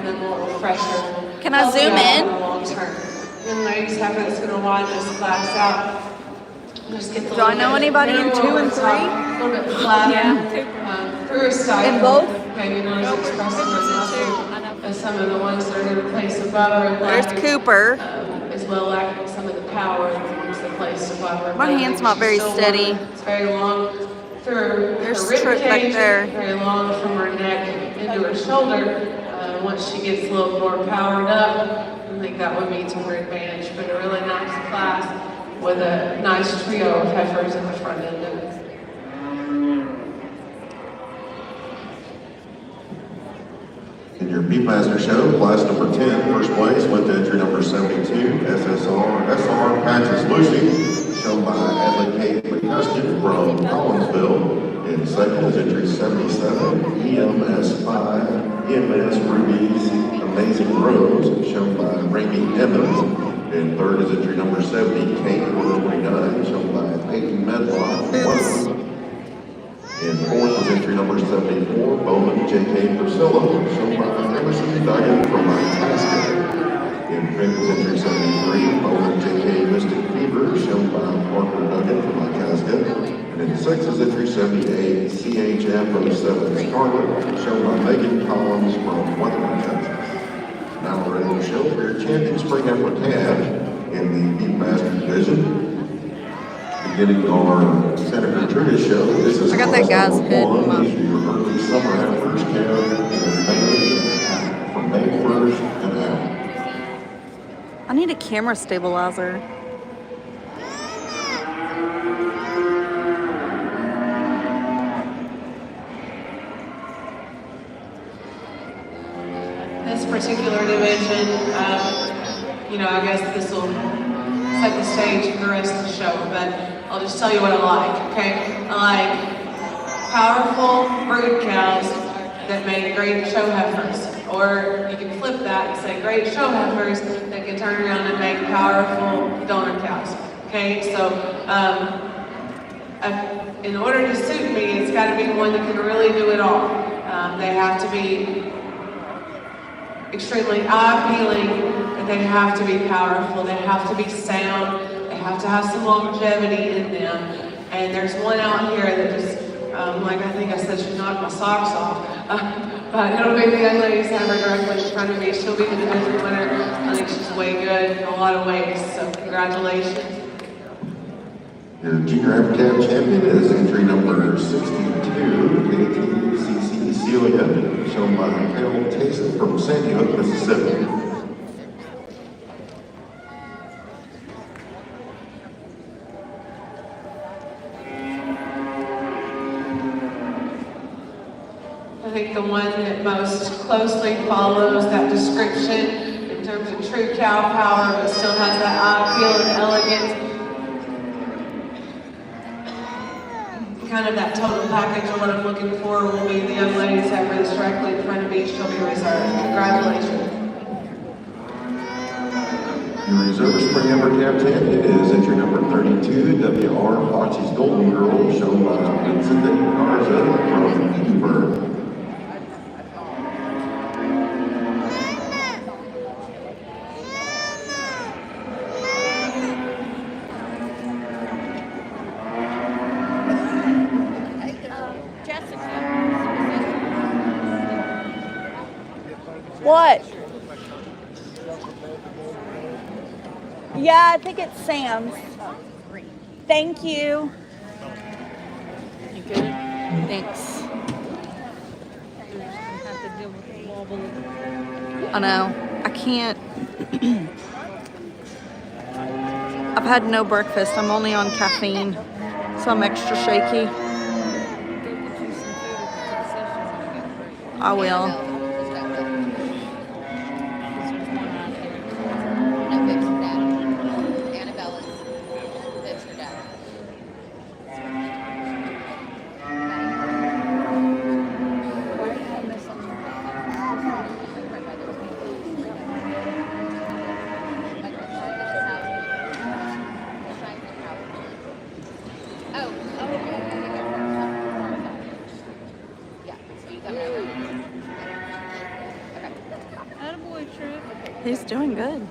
and then a little fresher. Can I zoom in? Long term. And ladies, Heifer that's going to widen this class out. Just get the Do I know anybody in 2 and 3? A little bit flatter. Yeah. Through a style. In both? Maybe not as expressive as some of the ones that are going to place above her. There's Cooper. As well lacking some of the power of the ones that place above her. My hand's not very steady. It's very long through There's her rib Trip back cage, there. very long from her neck into her shoulder. Once she gets a little more powered up, I think that would be to her advantage. But a really nice class with a nice trio of heifers at the front end of it. In your Beefmaster show, class number 10, first place went to entry number 72, SR Patches Lucy, shown by Adley K. McCusker from Collinsville. In second is entry 77, EMS 5, EMS Ruby's Amazing Rose, shown by Raimi Evans. And third is entry number 70, K429, shown by Peyton Medlock. And fourth is entry number 74, Bowman J.K. Priscilla, shown by Emerson Duggan from Itasca. In fifth is entry 73, Bowman J.K. Mystic Fever, shown by Parker Duggan from Itasca. And in sixth is entry 78, CHF 07 Scarlet, shown by Megan Collins from Weatherford, Texas. Now we're ready to show for your champion spring effort tab in the Beefmaster division. Beginning our Santa Gertrudis show. This is I got that guy's head in my... These are your early summer heifers from May 1st and out. I need a camera stabilizer. This particular division, I guess this will set the stage for the rest of the show, but I'll just tell you what I like, okay? I like powerful brood cows that make great show heifers. Or you can flip that and say great show heifers that can turn around and make powerful donor cows, okay? So in order to suit me, it's got to be one that can really do it all. They have to be extremely eye-appealing, but they have to be powerful, they have to be sound, they have to have some longevity in them. And there's one out here that just, like I think I said, she knocked my socks off. But it'll be the young lady's hammer directly in front of me. She'll be the division winner. I think she's way good in a lot of ways, so congratulations. Your junior African champion is entry number 62, KTCC Celia, shown by Harold Tayson from Sandy Hook, Mississippi. I think the one that most closely follows that description in terms of true cow power, but still has that eye appeal and elegance. Kind of that total package of what I'm looking for will be the young lady's heifer that's directly in front of me. She'll be reserved. Congratulations. Your reserve spring effort cab champion is entry number 32, WR Foxy's Golden Girl, shown by Vincent Garza from Edinburgh. What? Yeah, I think it's Sam's. Thank you. You good? Thanks. I know. I can't. I've had no breakfast. I'm only on caffeine, so I'm extra shaky. I will. He's doing good.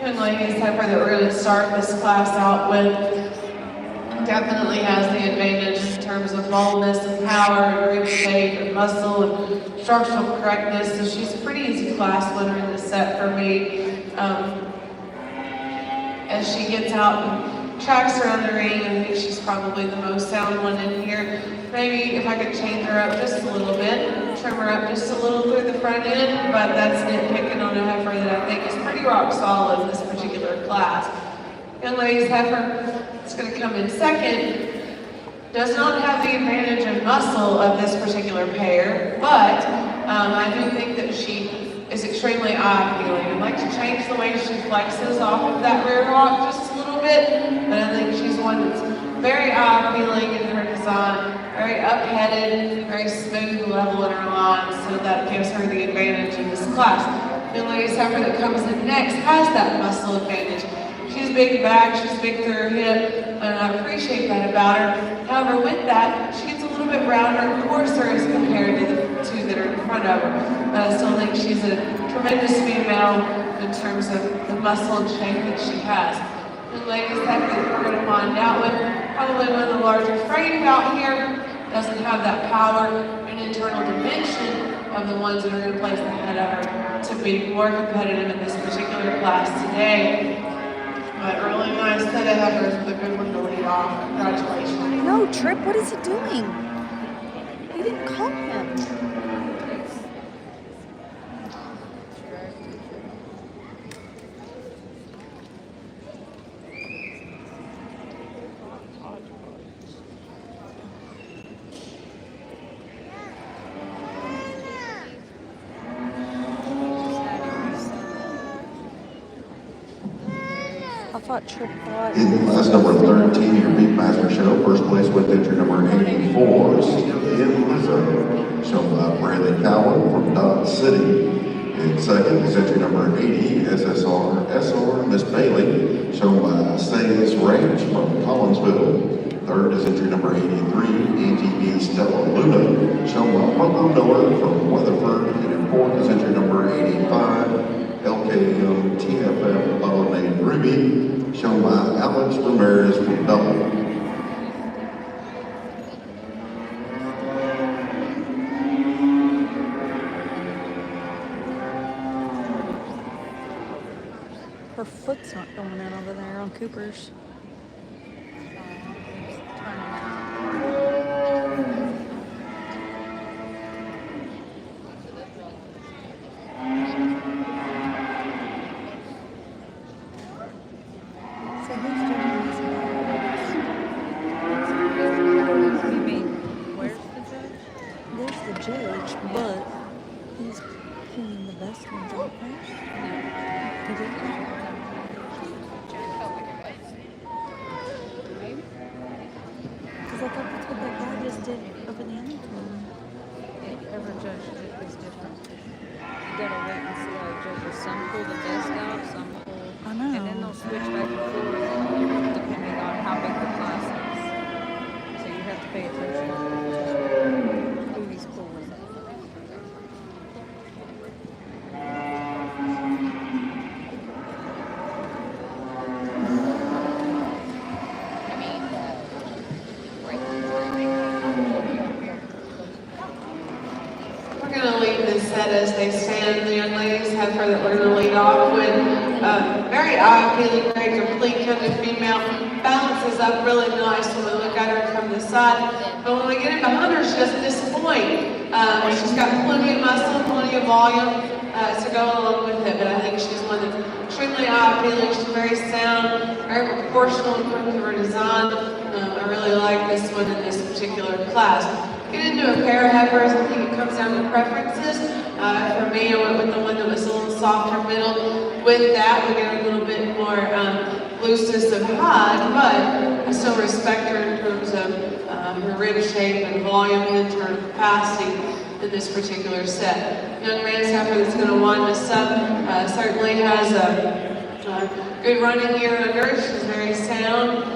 Young ladies, Heifer that we're going to start this class out with definitely has the advantage in terms of boldness and power and grip shape and muscle and structural correctness. So she's a pretty easy class winner in this set for me. As she gets out and tracks around the ring, I think she's probably the most sound one in here. Maybe if I could change her up just a little bit, trim her up just a little through the front end, but that's nitpicking on a Heifer that I think is pretty rock solid in this particular class. Young ladies, Heifer is going to come in second. Does not have the advantage of muscle of this particular pair, but I do think that she is extremely eye-appealing. I'd like to change the way she flexes off of that rear lock just a little bit, but I think she's one that's very eye-appealing in her design, very up-headed, very smooth, level in her lines, so that gives her the advantage in this class. The ladies Heifer that comes in next has that muscle advantage. She's big back, she's big through her hip, and I appreciate that about her. However, with that, she gets a little bit rounder and coarser as compared to the two that are in front of her. But I still think she's a tremendous female in terms of the muscle and shape that she has. The ladies Heifer that we're going to find out with, probably one of the larger frames out here, doesn't have that power and internal dimension of the ones that are going to place the head of her to be more competitive in this particular class today. But really nice set of Heifers with a good one to lead off. Congratulations. No, Trip, what is he doing? You didn't call him. I thought Trip bought. In class number 13, your Beefmaster show, first place with entry number 84, in Lizzo, shown by Brandon Cowan from Dodge City. In second is entry number 80, SSR SR Miss Bailey, shown by Say's Ranch from Collinsville. Third is entry number 83, ATV Stella Luna, shown by Marco Miller from Weatherford. And in fourth is entry number 85, LKM TFF Lemonade Ruby, shown by Alex Ramirez from Belleville. Her foot's not going in over there on Cooper's. So who's doing these battles? You mean, where's the judge? There's the judge, but he's pulling the best ones out first. He did. Because I thought that's what that guy just did over the other one. Every judge is different. You gotta wait and see how the judges. Some pull the best out, some pull. I know. And then they'll switch back and forth depending on how big the class is. So you have to pay attention to who he's pulling. We're going to leave this set as they stand. The young ladies Heifer that we're going to lead off with. Very eye-appealing, very complete kind of female. Balances up really nice when we look at her from the side. But when we get in behind her, she doesn't disappoint. She's got plenty of muscle, plenty of volume to go along with it. But I think she's one that's extremely eye-appealing. She's very sound, very proportional in terms of her design. I really like this one in this particular class. Get into a pair of Heifers, I think it comes down to preferences. For me, I went with the one that was a little softer middle. With that, we get a little bit more looseness of hide, but I still respect her in terms of her rib shape and volume and internal capacity in this particular set. Young man's Heifer that's going to wind us up certainly has a good running gear under her. She's very sound.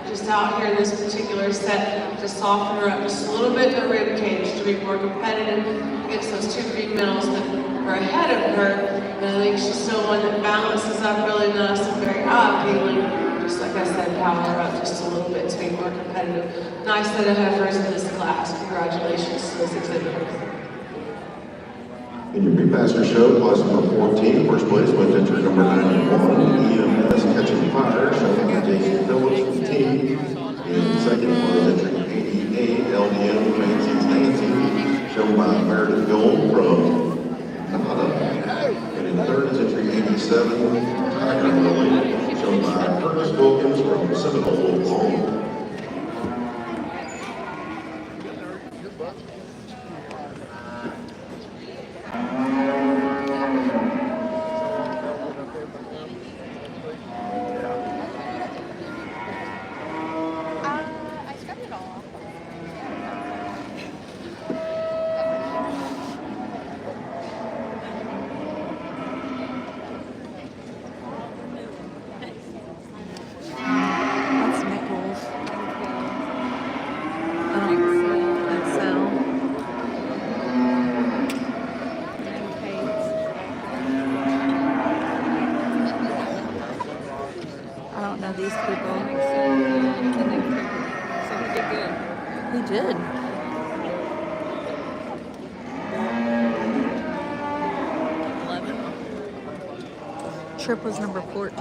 Just out here in this particular set to soften her up just a little bit in the rib cage to be more competitive against those two females that are ahead of her. But I think she's still one that balances up really nice and very eye-appealing. Just like I said, power her up just a little bit to be more competitive. Nice set of Heifers in this class. Congratulations to this exhibit. In your Beefmaster show, class number 14, first place went entry number 91, EMS Catching Fire, shown by Jason Phillips from the team. In second was entry 88, LDM Fancy's Nancy, shown by Meredith Gold from Nevada. And in third is entry 87, Tiger Lily, shown by Curtis Wilkins from Seminole, Oklahoma. That's Nichols. That's Sal. I don't know these people. So he did good. He did. Trip was number 14.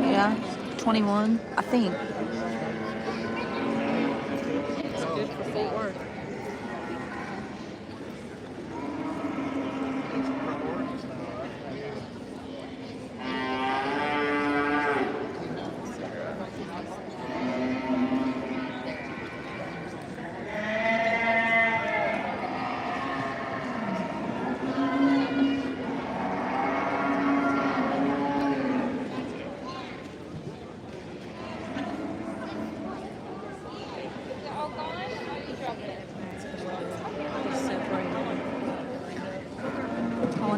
Yeah, 21, I think. It's good for Fort Worth.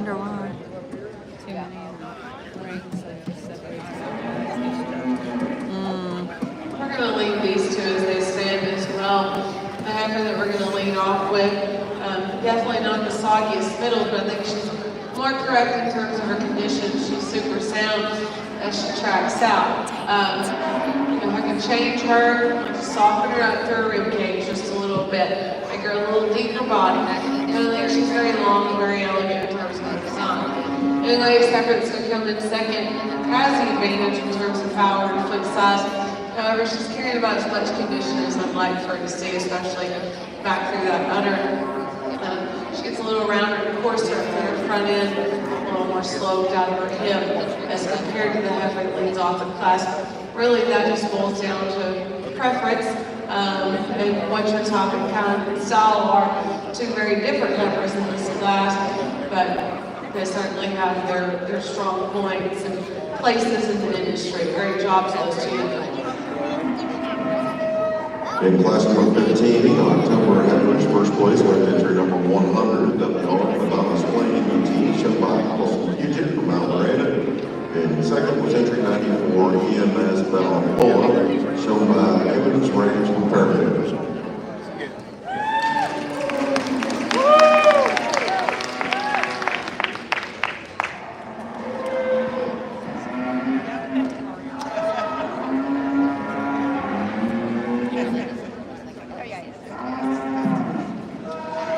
wonder why. Too many rings that just separate. We're going to leave these two as they stand as well. The heifer that we're going to lead off with, definitely not the soggiest middle, but I think she's more correct in terms of her condition. She's super sound as she tracks out. You know, I can change her, like soften her up through her rib cage just a little bit, make her a little deeper body. And I think she's very long and very elegant in terms of her design. And the heifer that's going to come in second has the advantage in terms of power and foot size. However, she's carrying about as much condition as I'd like for her to see, especially back through that udder. She gets a little rounder and coarser up through her front end, a little more sloped out of her hip as compared to the heifer that leads off the class. Really, that just boils down to preference and what your top and pound and style are. Two very different heifers in this class, but they certainly have their strong points and places in the industry. Great job to those two individuals. In class number 15, October Heifers, first place went to entry number 100, Madonna's Plain UT, shown by Allison Puget from Mount Miranda. And second was entry 94, EMS Bell Polo, shown by Evans Ranch from Fairfield.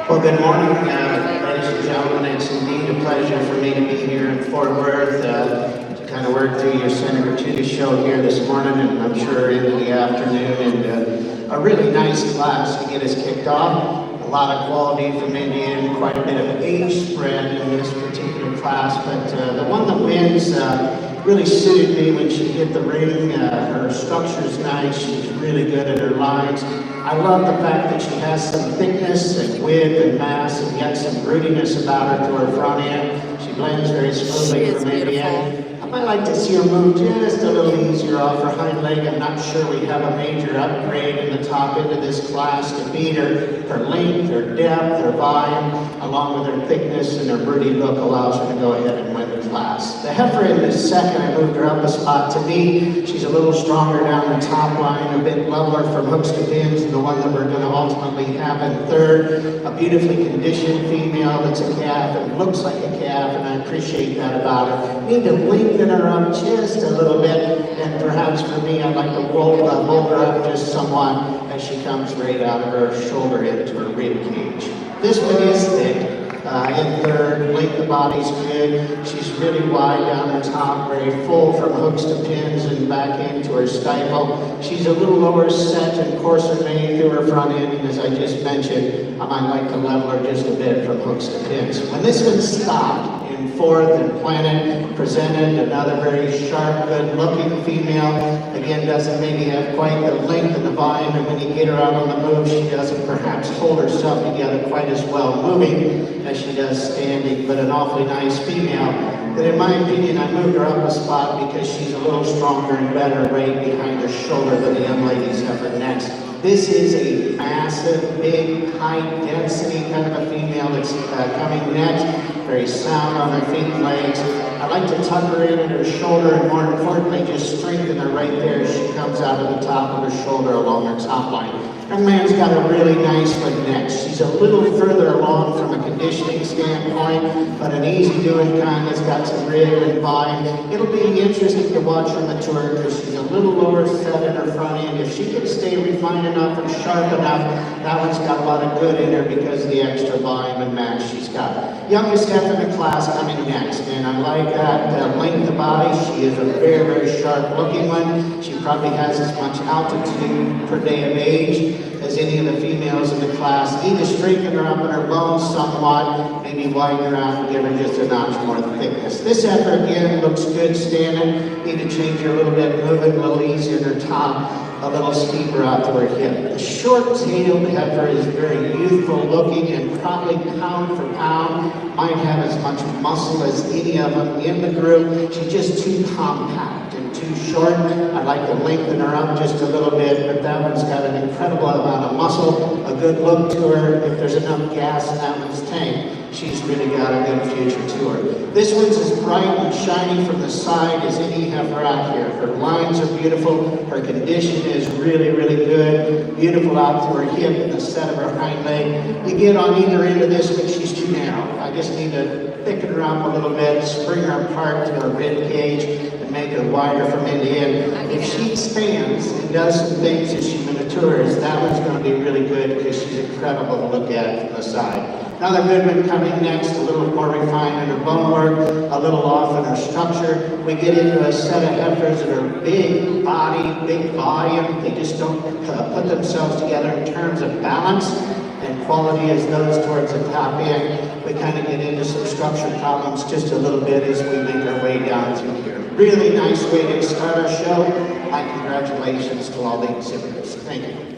Well, good morning, ladies and gentlemen. It's indeed a pleasure for me to be here in Fort Worth to kind of work through your Senator Tudy show here this morning, and I'm sure into the afternoon, and a really nice class to get us kicked off. A lot of quality from Indian, quite a bit of age spread in this particular class, but the one that wins really suited me when she hit the ring. Her structure's nice, she's really good at her lines. I love the fact that she has some thickness and width and mass and yet some broodiness about her to her front end. She blends very smoothly from end to end. I might like to see her move just a little easier off her hind leg. I'm not sure we have a major upgrade in the top end of this class to beat her. Her length, her depth, her volume, along with her thickness and her broody look allows her to go ahead and win the class. The heifer in the second, I moved her up a spot. To me, she's a little stronger down the top line, a bit leveler from hooks to pins, the one that we're going to ultimately have in third. A beautifully conditioned female that's a calf and looks like a calf, and I appreciate that about her. Need to lengthen her up just a little bit, and perhaps for me, I'd like to hold her up just somewhat as she comes right out of her shoulder into her rib cage. This one is thick. In third, length of body's good. She's really wide down the top, very full from hooks to pins and back into her stifle. She's a little lower set and coarser made through her front end, and as I just mentioned, I might like to level her just a bit from hooks to pins. When this one stopped in fourth and planted, presented another very sharp, good-looking female. Again, doesn't maybe have quite the length and the volume, and when you get her out on the move, she doesn't perhaps hold herself together quite as well moving as she does standing, but an awfully nice female that in my opinion I moved her up a spot because she's a little stronger and better right behind her shoulder than the young ladies have her next. This is a massive, big, high density kind of a female that's coming next, very sound on her feet and legs. I like to tuck her in at her shoulder and more importantly just strengthen her right there as she comes out of the top of her shoulder along her top line. Young man's got a really nice one next. She's a little further along from a conditioning standpoint, but an easy-doing kind that's got some rib and volume. It'll be interesting to watch her mature because she's a little lower set in her front end. If she can stay refined enough and sharp enough, that one's got a lot of good in her because of the extra volume and mass she's got. Youngest heifer in the class coming next, and I like that length of body. She is a very, very sharp-looking one. She probably has as much altitude per day of age as any of the females in the class. Need to straighten her up in her bones somewhat, maybe widen her out and give her just a notch more thickness. This heifer again looks good standing. Need to change her a little bit, moving a little easier in her top, a little steeper out to her hip. The short-tailed heifer is very youthful looking and probably pound for pound might have as much muscle as any of them in the group. She's just too compact and too short. I'd like to lengthen her up just a little bit, but that one's got an incredible amount of muscle, a good look to her. If there's enough gas in that one's tank, she's really got a good future to her. This one's as bright and shiny from the side as any heifer out here. Her lines are beautiful. Her condition is really, really good. Beautiful out to her hip and the set of her hind leg. You get on either end of this one, she's too narrow. I just need to thicken her up a little bit, spring her apart to her rib cage, and make her wider from end to end. If she expands and does some things as she matures, that one's going to be really good because she's incredible to look at from the side. Another good one coming next, a little more refined in her bone work, a little off in her structure. We get into a set of heifers that are big body, big volume. They just don't put themselves together in terms of balance and quality as those towards the top end. We kind of get into some structure problems just a little bit as we make our way down through here. Really nice way to start our show. My congratulations to all the exhibitors. Thank you.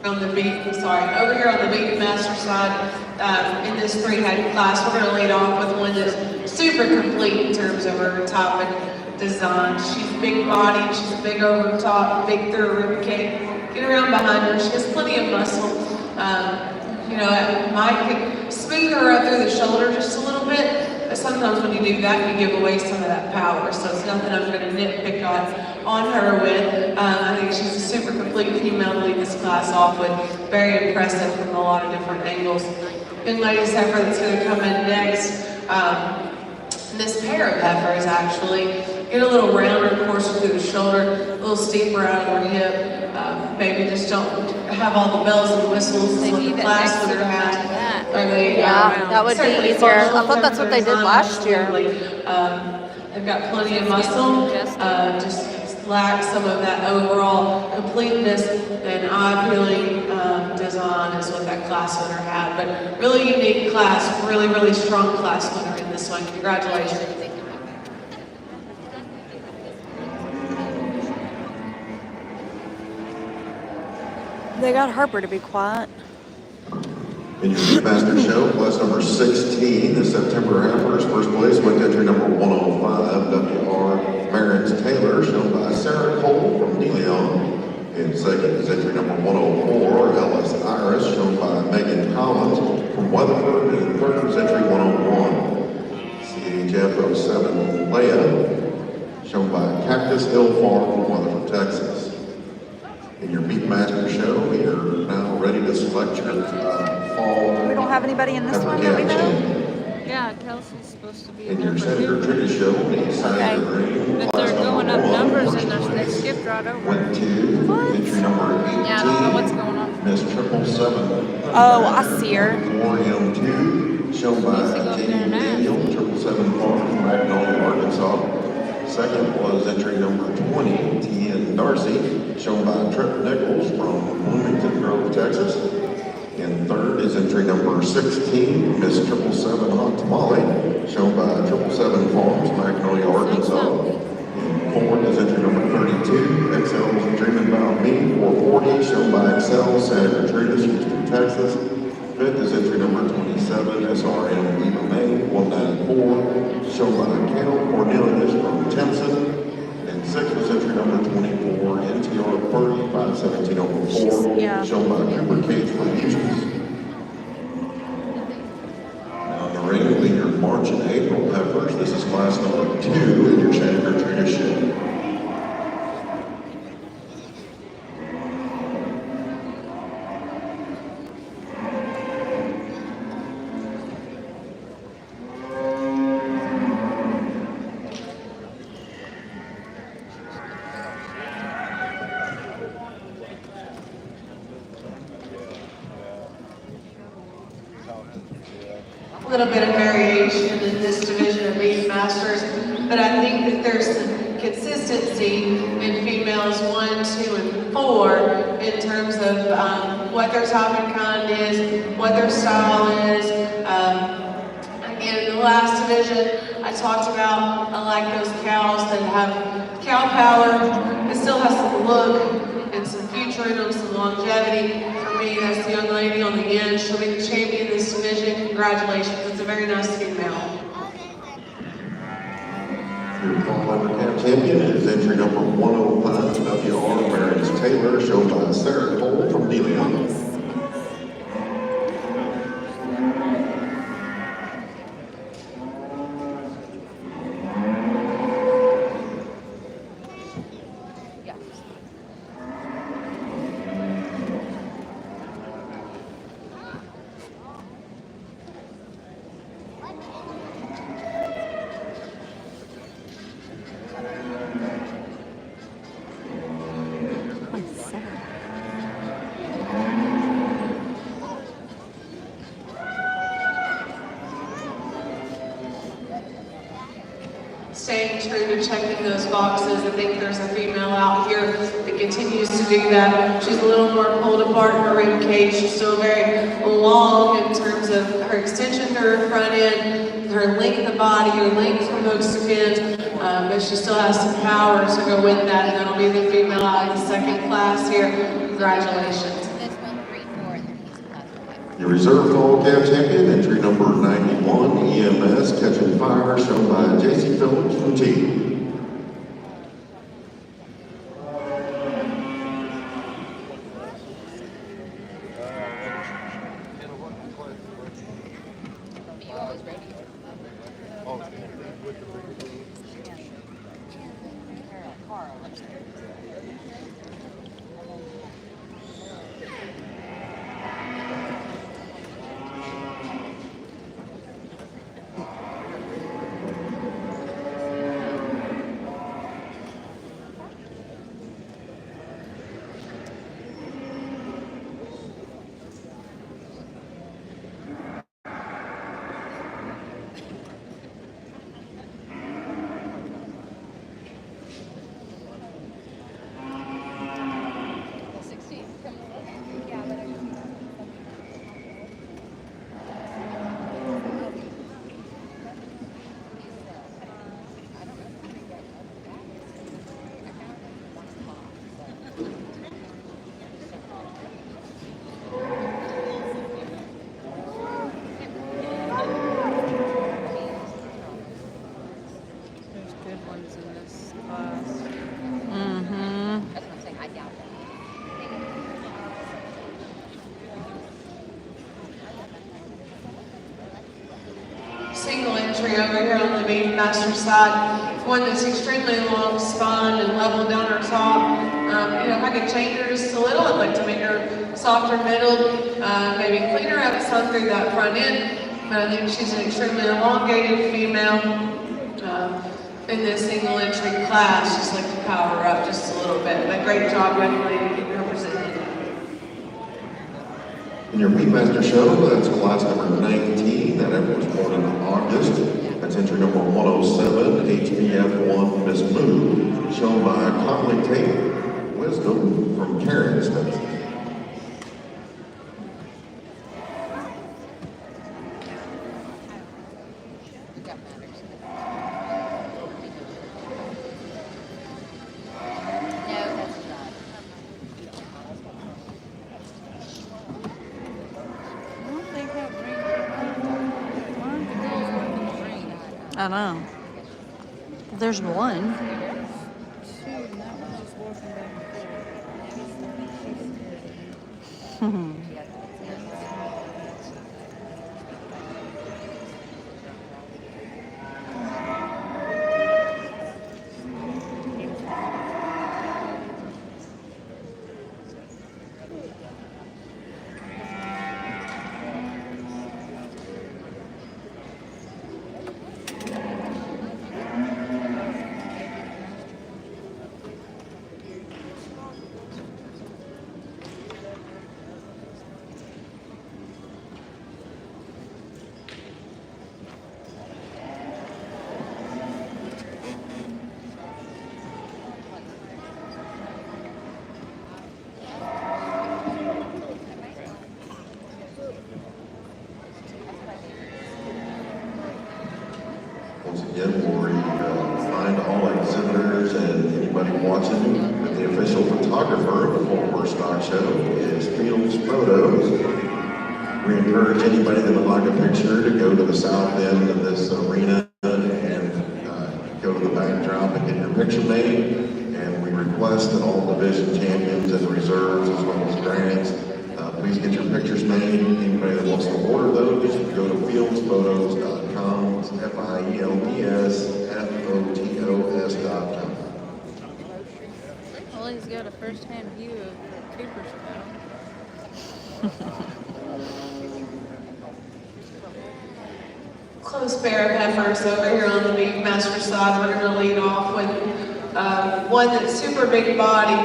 On the over here on the Beefmaster side, in this three-headed class, we're going to lead off with one that's super complete in terms of her top and design. She's big bodied, she's big over the top, big through her rib cage. Get around behind her, she has plenty of muscle. You know, Mike can smooth her up through the shoulder just a little bit, but sometimes when you do that, you give away some of that power. So it's nothing I'm going to nitpick on her with. I think she's a super complete female to lead this class off with. Very impressive from a lot of different angles. Young ladies heifer that's going to come in next. This pair of heifers actually get a little rounder, coarser through the shoulder, a little steeper out of her hip. Maybe just don't have all the bells and whistles They what need the it class next would to have them had. like that. Or they, Yeah, that would be certainly easier. I functional thought that's what they did design, last year. absolutely. They've got plenty of muscle, just lack some of that overall completeness and eye-appealing design is what that class winner had. But really unique class, really, really strong class winner in this one. Congratulations. They got Harper to be quiet. In your Beefmaster show, class number 16, the September Heifers, first place went to entry number 105, W.R. Marins Taylor, shown by Sarah Cole from De Leon. And second is entry number 104, Ellis Iris, shown by Megan Collins from Weatherford. And third is entry 101, CHF 07, Leia, shown by Cactus Hill Farm from Weatherford, Texas. In your Beefmaster show, we are now ready to select your fall. We don't have anybody in this heifer one that we calf know? champion. Yeah, Kelsey's supposed to be In in your number Senator 2. Trudy show, the Senator Green, But class they're going number up 1, numbers first and they place, skipped right over. went to entry number 18. Yeah, I don't know what's going on. Miss 777. Oh, I see her. 4M2, shown by Needs to go up Jamie there and ask. Daniel, 777 Farm from Magnolia, Arkansas. Second was entry number 20, T.N. Darcy, shown by Trip Nichols from Bloomington Grove, Texas. And third is entry number 16, Miss 777 Hot Tamale, shown by 777 Farms, Magnolia, Arkansas. And fourth is entry number 32, Excel's Dreaming About Me, 440, shown by Excel, Santa Gertrudis, Houston, Texas. Fifth is entry number 27, SRM Eva May, 194, shown by Cal Cornelius from Timpson. And sixth is entry number 24, NTR 30, 51704, Yeah. shown by Cooper Cage from Houston. Now in the ring, lead your March and April heifers. This is class number 2 in your Santa Gertrudis show. A little bit of variation in this division of Beefmasters, but I think that there's some consistency in females 1, 2, and 4 in terms of what their top and kind is, what their style is. Again, in the last division, I talked about I like those cows that have cow power, but still has some look and some future in them, some longevity. For me, Sandy, that's the young lady on the end. She'll be the champion of this division. Congratulations, it's a very nice female. Your fall Heifer Camp champion is entry number 105, WR Marinus Taylor, shown by Sarah Cole from Deleon. Staying true to checking those boxes. I think there's a female out here that continues to do that. She's a little more pulled apart in her rib cage. She's still very long in terms of her extension to her front end, her length of body, her length from hooks to pins, but she still has some power to go with that, and that'll be the female out of the second class here. Congratulations. Your reserve fall camp champion, entry number 91, EMS Catching Fire, shown by JC Phillips from T. Single entry over here on the Beefmaster side. One that's extremely long spine and level down her top. If I could change her just a little, I'd like to make her softer middle, maybe clean her up some through that front end. But I think she's an extremely elongated female in this single entry class. Just like to power her up just a little bit. But great job, young lady, keeping her presented. In your Beefmaster show, that's class number 19. That effort was born in August. That's entry number 107, HBF1 Miss Move, shown by Conley Tate Wisdom from Karen Stetson. I know. There's one. Once again, we'll read remind all exhibitors and anybody watching that the official photographer of the Fort Worth Stock Show is Fields Photos. We encourage anybody that would like a picture to go to the south end of this arena and go to the backdrop and get your picture made. And we request that all division champions and reserves as well as grants, please get your pictures made. Anybody that wants to order those, you can go to fieldsphotos.com. It's FIELDSPHOTOS.com. Well, he's got a first-hand view of the Cooper's now. Close pair of heifers over here on the Beefmaster side. We're going to lead off with one that's super big body,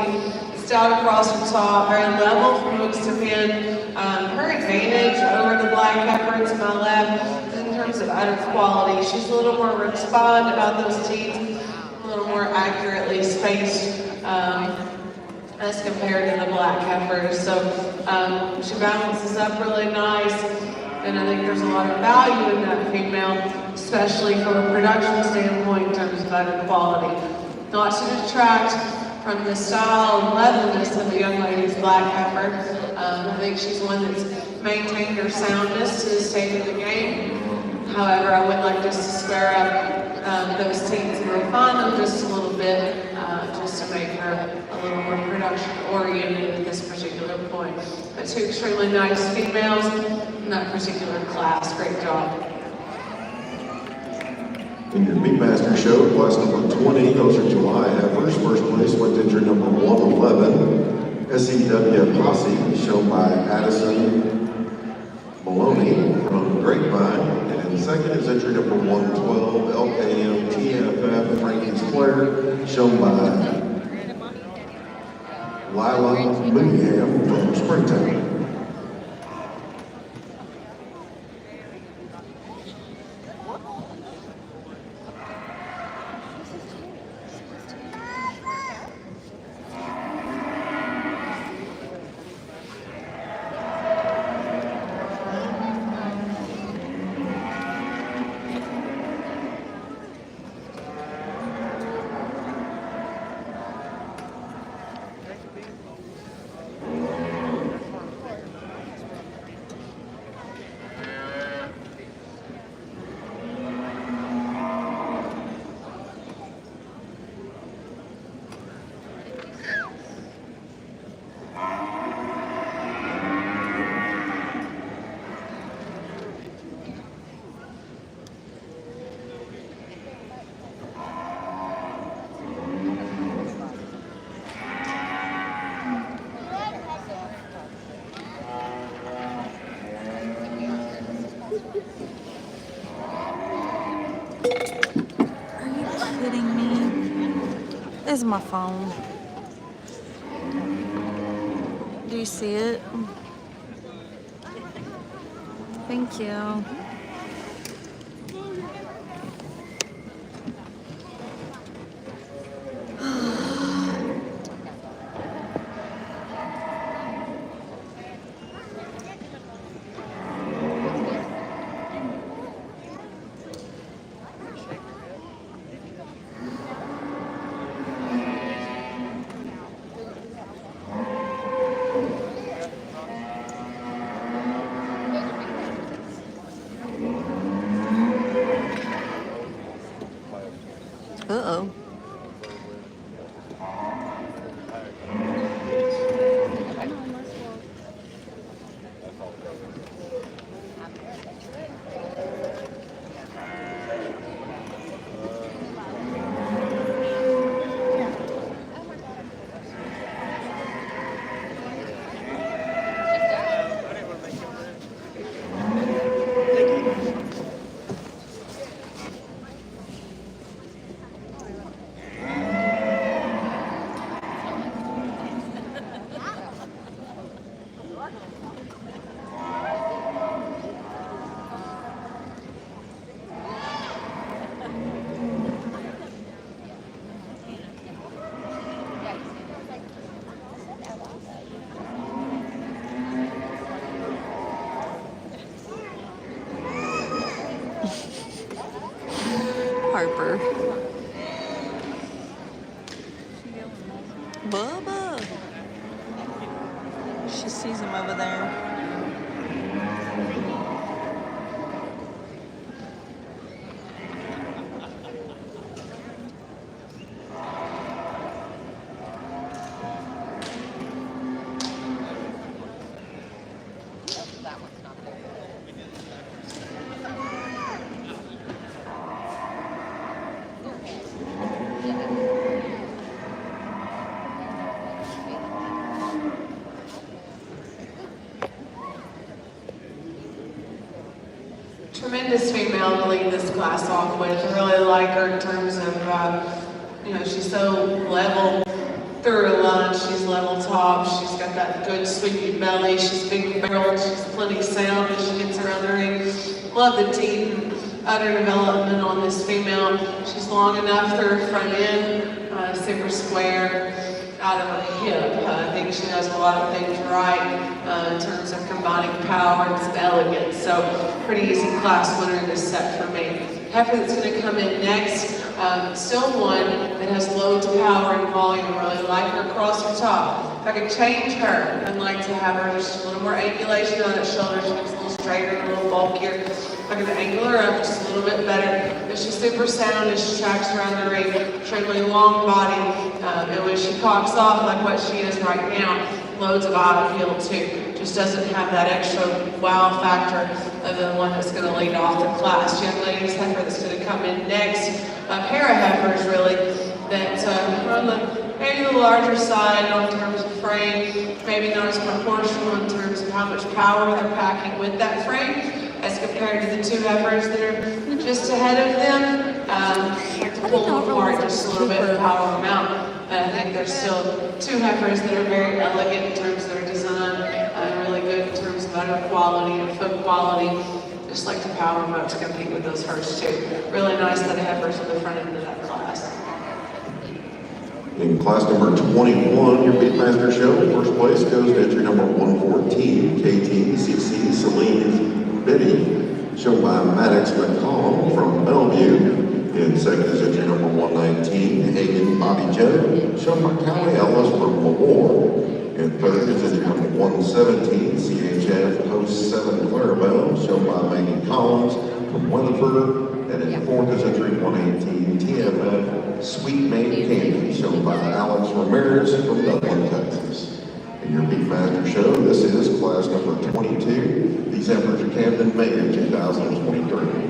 stout across the top, very level from hooves to pin. Her advantage over the black heifer to my left in terms of udder quality. She's a little more respond about those teeth, a little more accurately spaced as compared to the black heifer. So she balances up really nice. And I think there's a lot of value in that female, especially from a production standpoint in terms of udder quality. Not to detract from the style and levelness of the young lady's black heifer. I think she's one that's maintained her soundness to the state of the game. However, I would like just to square up those teeth and refine them just a little bit, just to make her a little more production oriented at this particular point. But two extremely nice females in that particular class. Great job. In your Beefmaster show, class number 20, those are July heifers. First place went to entry number 111, SEW Posse, shown by Addison Maloney from Grapevine. And second is entry number 112, LKM TFF Frankie's Claire, shown by Lila Mooneyham from Springtown. This is my phone. Do you see it? Thank you. Uh-oh. Harper. tremendous female to lead this class off with. I really like her in terms of, she's so level through her lunge. She's level top. She's got that good sweepy belly. She's big barreled. She's plenty sound as she gets around the ring. Love the teeth and utter development on this female. She's long enough through her front end, super square out of her hip. I think she does a lot of things right in terms of combining power and some elegance. So pretty easy class winner in this set for me. Heifer that's going to come in next, still one that has loads of power and volume. I really like her across her top. If I could change her, I'd like to have her just a little more angulation on that shoulder. She looks a little straighter and a little bulkier. If I could angle her up just a little bit better. But she's super sound as she tracks around the ring. Extremely long body. And when she cocks off like what she is right now, loads of eye appeal too. Just doesn't have that extra wow factor of the one that's going to lead off the class. Young ladies heifer that's going to come in next. A pair of heifers really that are on maybe the larger side in terms of frame, maybe not as proportional in terms of how much power they're packing with that frame as compared to the two heifers that are just ahead of them. To pull them apart just a little bit and power them out. But I think there's still two heifers that are very elegant in terms of their design, really good in terms of udder quality and foot quality. Just like to power them up to compete with those first two. Really nice set of heifers at the front end of that class. In class number 21, your Beefmaster show, first place goes to entry number 114, KTCC Celine Biddy, shown by Maddox McCollum from Bellevue. In second is entry number 119, Hagen Bobby Joe, shown by Callie Ellis from Lamore. In third is entry number 117, CHF Post 7 Clarabelle, shown by Megan Collins from Weatherford. And in fourth is entry 118, TFF Sweet Maid Candy, shown by Alex Ramirez from Dublin, Texas. In your Beefmaster show, this is class number 22. These heifers are calved in May of 2023.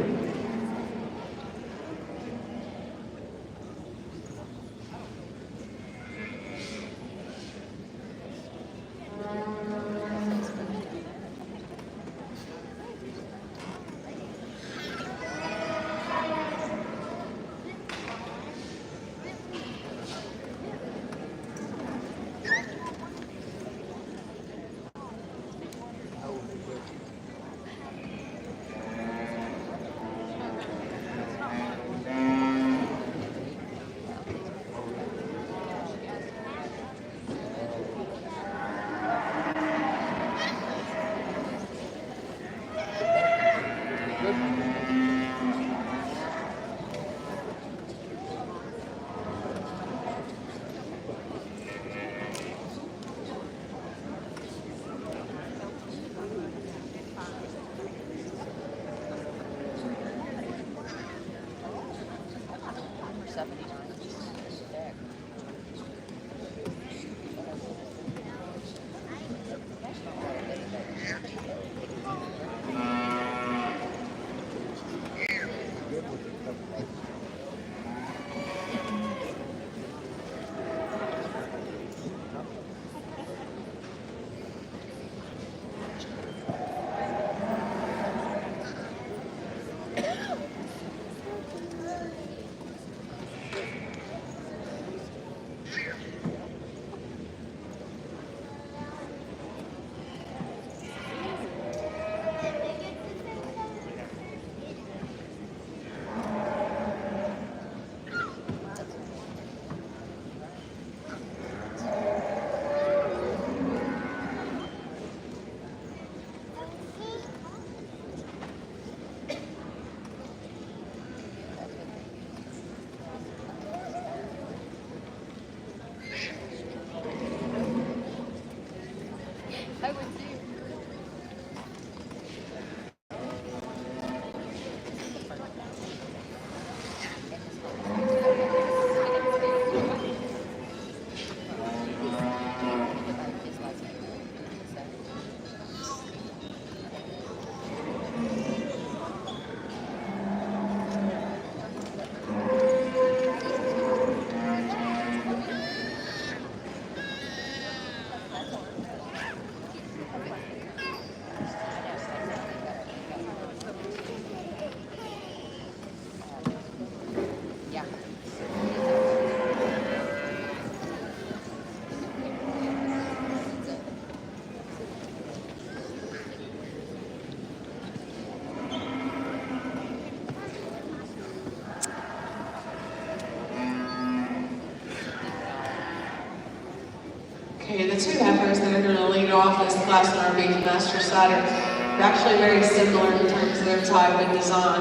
Okay, the two heifers that are going to lead off this class on our Beefmaster side are actually very similar in terms of their type and design.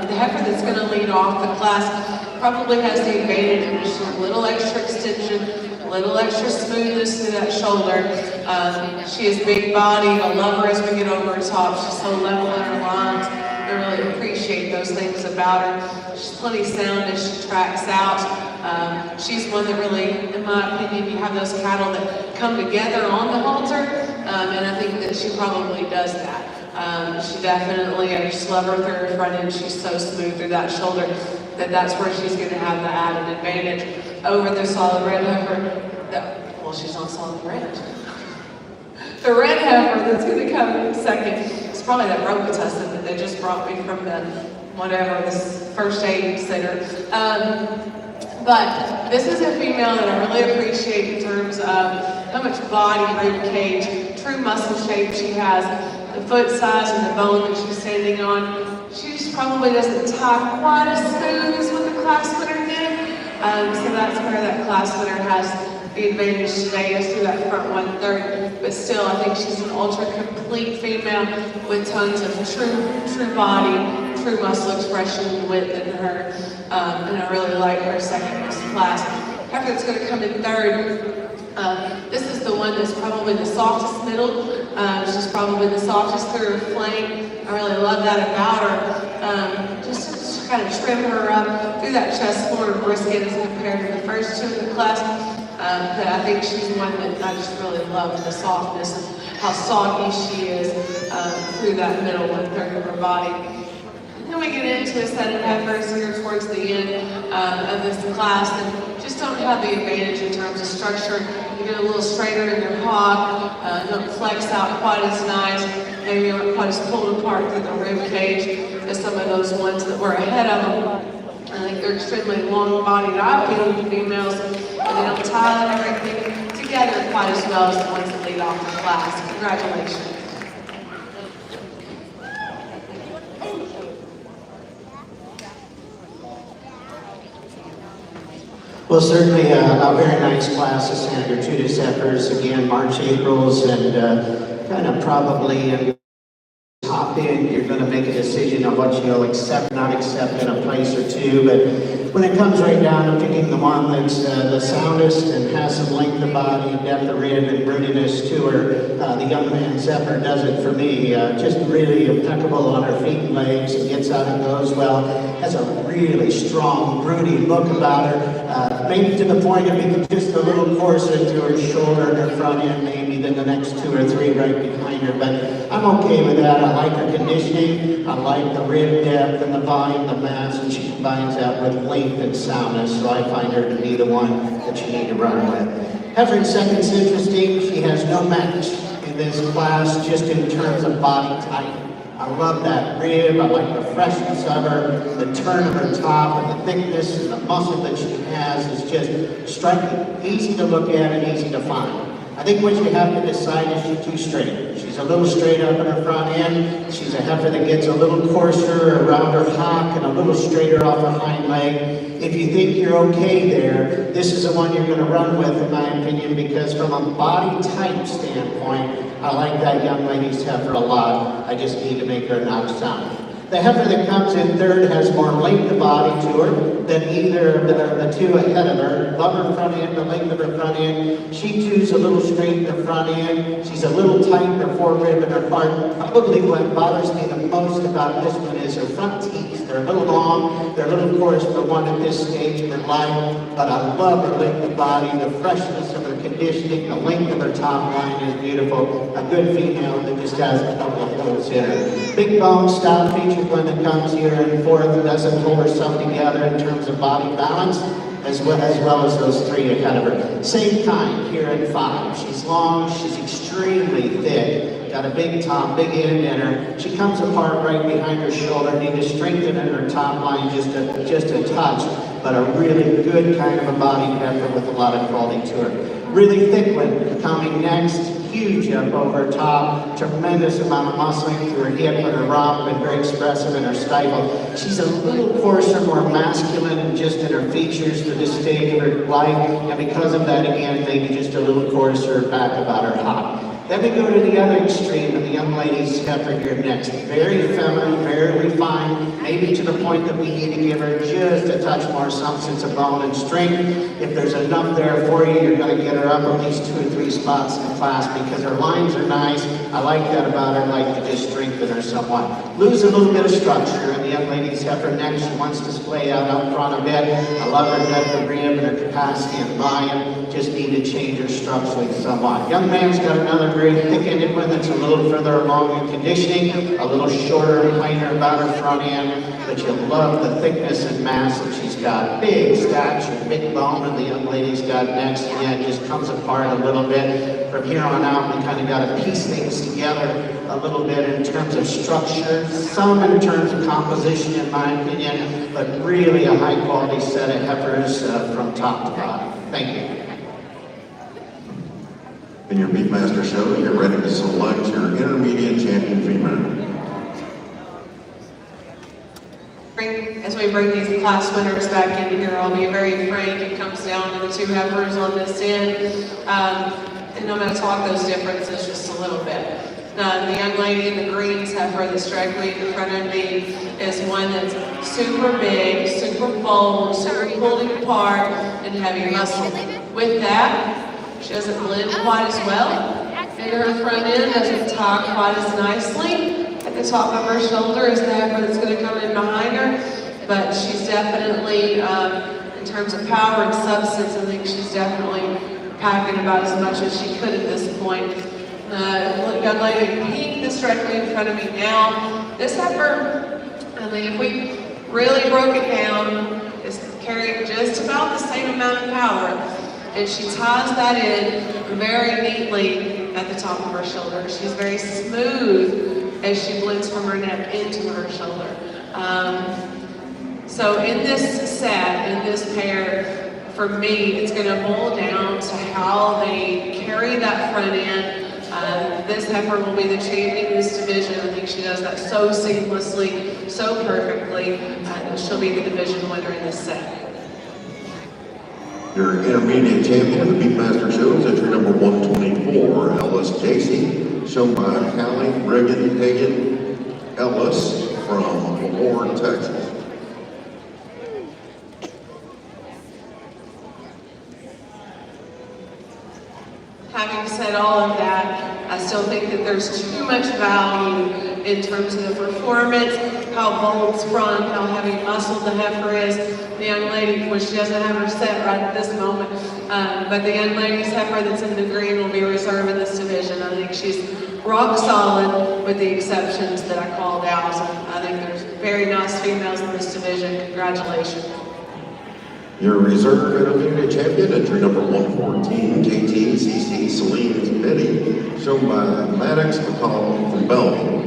The heifer that's going to lead off the class probably has the advantage of just a little extra extension, a little extra smoothness to that shoulder. She is big bodied. I love her as we get over her top. She's so level in her lines. I really appreciate those things about her. She's plenty sound as she tracks out. She's one that really, in my opinion, you have those cattle that come together on the halter, and I think that she probably does that. She definitely, I just love her through her front end. She's so smooth through that shoulder that's where she's going to have the added advantage over the solid red heifer. Well, she's on solid red. The red heifer that's going to come in second is probably that Robitussin that they just brought me from the whatever, this first aid center. But this is a female that I really appreciate in terms of how much body, rib cage, true muscle shape she has, the foot size and the bone that she's standing on. She just probably doesn't tie quite as smooth as what the class winner did. So that's where that class winner has the advantage today as to that front 1/3. But still, I think she's an ultra complete female with tons of true body, true muscle expression and width in her. And I really like her second in this class. Heifer that's going to come in third. This is the one that's probably the softest middle. She's probably the softest through her flank. I really love that about her. Just to kind of trim her up through that chest forward brisket as compared to the first two in the class. But I think she's one that I just really love the softness and how soggy she is through that middle 1/3 of her body. Then we get into a set of heifers here towards the end of this class that just don't have the advantage in terms of structure. You get a little straighter in their hog, don't flex out quite as nice, maybe aren't quite as pulled apart through the rib cage as some of those ones that were ahead of them. I think they're extremely long-bodied, eye-appealing females, and they don't tie everything together quite as well as the ones that lead off the class. Congratulations. Well, certainly a very nice class of Santa Gertrudis heifers, again, March, Aprils, and kind of probably top end, you're going to make a decision on what you'll accept, not accept in a place or two, but when it comes right down to picking the one that's the soundest and has some length of body, depth of rib, and broodiness to her, the young man Zephyr does it for me. Just really impeccable on her feet and legs, and gets out and goes well, has a really strong, broody look about her, maybe to the point of being just a little coarser to her shoulder and her front end, maybe than the next two or three right behind her, but I'm okay with that. I like her conditioning, I like the rib depth and the volume, the mass, and she combines that with length and soundness, so I find her to be the one that you need to run with. Heifer in second's interesting. She has no match in this class, just in terms of body type. I love that rib, I like the freshness of her, the turn of her top, and the thickness and the muscle that she has is just striking, easy to look at and easy to find. I think what you have to decide is she's too straight. She's a little straight up in her front end. She's a heifer that gets a little coarser around her hock and a little straighter off her hind leg. If you think you're okay there, this is the one you're going to run with, in my opinion, because from a body type standpoint, I like that young lady's heifer a lot. I just need to make her not sound. The heifer that comes in third has more length of body to her than either of the two ahead of her. Love her front end, the length of her front end. She too's a little straight in the front end. She's a little tight in her forerib and her part. Probably what bothers me the most about this one is her front teeth. They're a little long, they're a little coarse for one at this stage in her life, but I love her length of body, the freshness of her conditioning, the length of her top line is beautiful. A good female that just has a couple of holes in her. Big bone style feature when it comes here in fourth, doesn't hold herself together in terms of body balance, as well as those three ahead of her. Same kind here in five. She's long, she's extremely thick, got a big top, big end in her. She comes apart right behind her shoulder, need to strengthen in her top line just a touch, but a really good kind of a body heifer with a lot of quality to her. Really thick one coming next. huge up over top, tremendous amount of muscling through her hip and her rump, and very expressive in her stifle. She's a little coarser, more masculine just in her features for this stage of her life, and because of that, again, maybe just a little coarser back about her hop. Then we go to the other extreme of the young lady's heifer here next. Very feminine, very refined, maybe to the point that we need to give her just a touch more substance of bone and strength. If there's enough there for you, you're going to get her up at least 2 or 3 spots in class because her lines are nice. I like that about her. I like to just strengthen her somewhat. Lose a little bit of structure in the young lady's heifer next. She wants to splay out up front a bit. I love her depth of rib and her capacity and volume. Just need to change her structurally somewhat. Young man's got another very thick-ended one that's a little further along in conditioning, a little shorter and plainer about her front end, but you love the thickness and mass that she's got. Big stature, big bone, and the young lady's got next. Yeah, it just comes apart a little bit. From here on out, we kind of got to piece things together a little bit in terms of structure, some in terms of composition, in my opinion, but really a high-quality set of heifers from top to bottom. Thank you. In your Beefmaster show, you're ready to select your intermediate champion female. As we bring these class winners back in here, I'll be very frank, it comes down to the 2 heifers on this end. And I'm going to talk those differences just a little bit. The young lady in the greens heifer that's directly in front of me is one that's super big, super bold, super pulled apart, and heavy muscle. With that, she doesn't blend quite as well. And her front end doesn't tie quite as nicely at the top of her shoulder as the heifer that's going to come in behind her. But she's definitely, in terms of power and substance, I think she's definitely packing about as much as she could at this point. Young lady in pink that's directly in front of me now. This heifer, I mean, if we really broke it down, is carrying just about the same amount of power. And she ties that in very neatly at the top of her shoulder. She's very smooth as she blends from her neck into her shoulder. So in this set, in this pair, for me, it's going to boil down to how they carry that front end. This heifer will be the champion in this division. I think she does that so seamlessly, so perfectly. She'll be the division winner in this set. Your intermediate champion of the Beefmaster show is entry number 124, Ellis JC, shown by Callie Regan Hagen Ellis from Lord, Texas. Having said all of that, I still think that there's too much value in terms of the performance, how bold, sprung, how heavy muscled the heifer is. The young lady, which she doesn't have her set right at this moment, but the young lady's heifer that's in the green will be reserved in this division. I think she's rock solid with the exceptions that I called out. I think there's very nice females in this division. Congratulations. Your reserve intermediate champion, entry number 114, KTCC Celine Betty, shown by Maddox McCall from Belgium.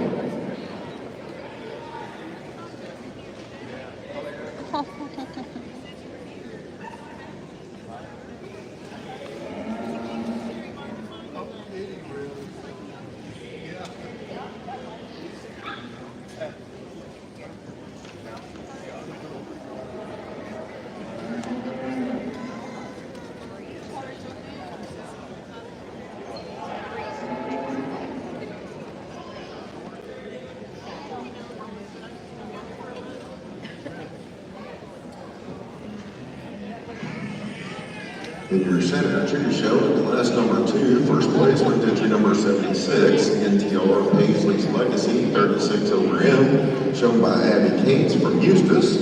In your Senator Tree show, class number 2, first place went entry number 76, NTR Paisley's Legacy, 36 over M, shown by Abby Cates from Eustis.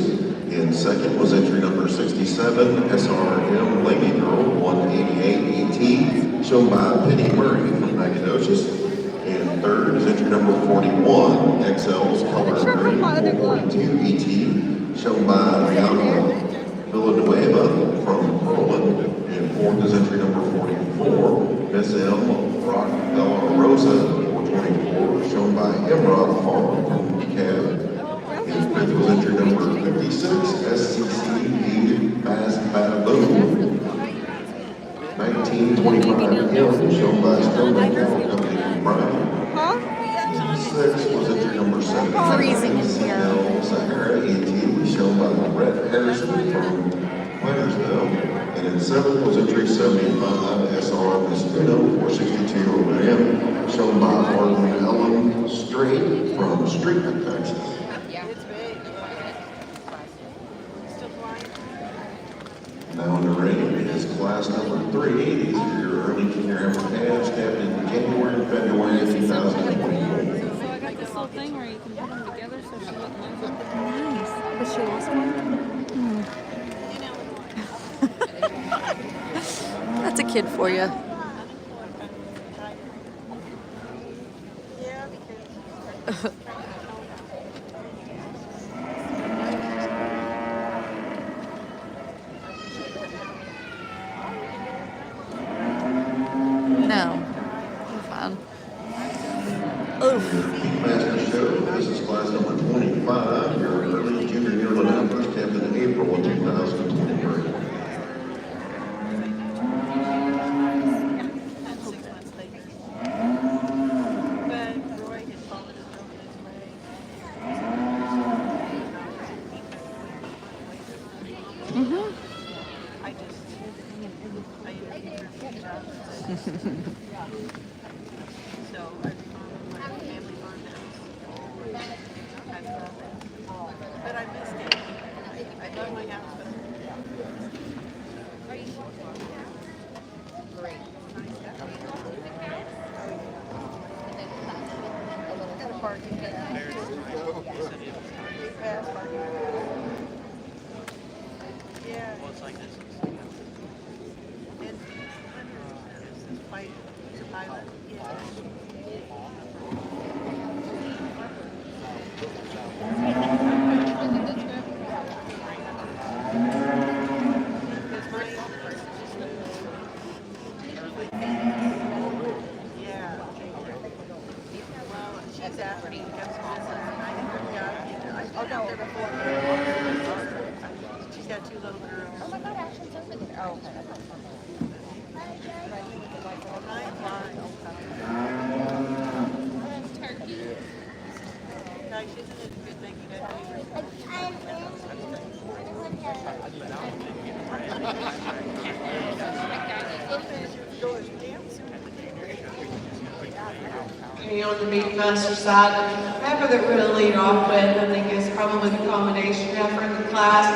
In second was entry number 67, SRM Lady Girl, 188 ET, shown by Penny Murray from Nacogdoches. And third is entry number 41, XL's Color Green, 442 ET, shown by Rihanna Villanueva from Portland. And fourth is entry number 44, Miss M. Rock Bella Rosa, 424, shown by Emrock Farm from DeKalb. And fifth was entry number 56, SCCB Bass Baboon, 1925 Hill, shown by Stone Brian. Huh? 6 was entry number 7. Freezing in here. Sahara ET, shown by Brett Harrison from Wintersville. And in 7 was entry 75 SR Vestino 462 OM, shown by Martin Ellen Strait from Streetman, Texas. Now in the ring is class number 3. These are your early junior amateur calves, capped in January and February of 2024. So I got this little thing where you can put them together so she wouldn't lose them. Nice. Was she lost one? That's a kid for you. No. You're fine. Oof. Beefmaster Show, this is class number 25, your early junior yearling numbers, capped in April of 2023. But I missed it. I love my house, but yeah. Well, it's like this. And this is fight. It's a pilot. Yeah. She's after me. Oh no, they're before. She's got 2 little girls. Oh my God, Ashley's over there. Oh, okay. Turkey. Guys, isn't it a good thing you got On the Beefmaster side, the heifer that we're going to lead off with, I think, is probably the combination heifer in the class.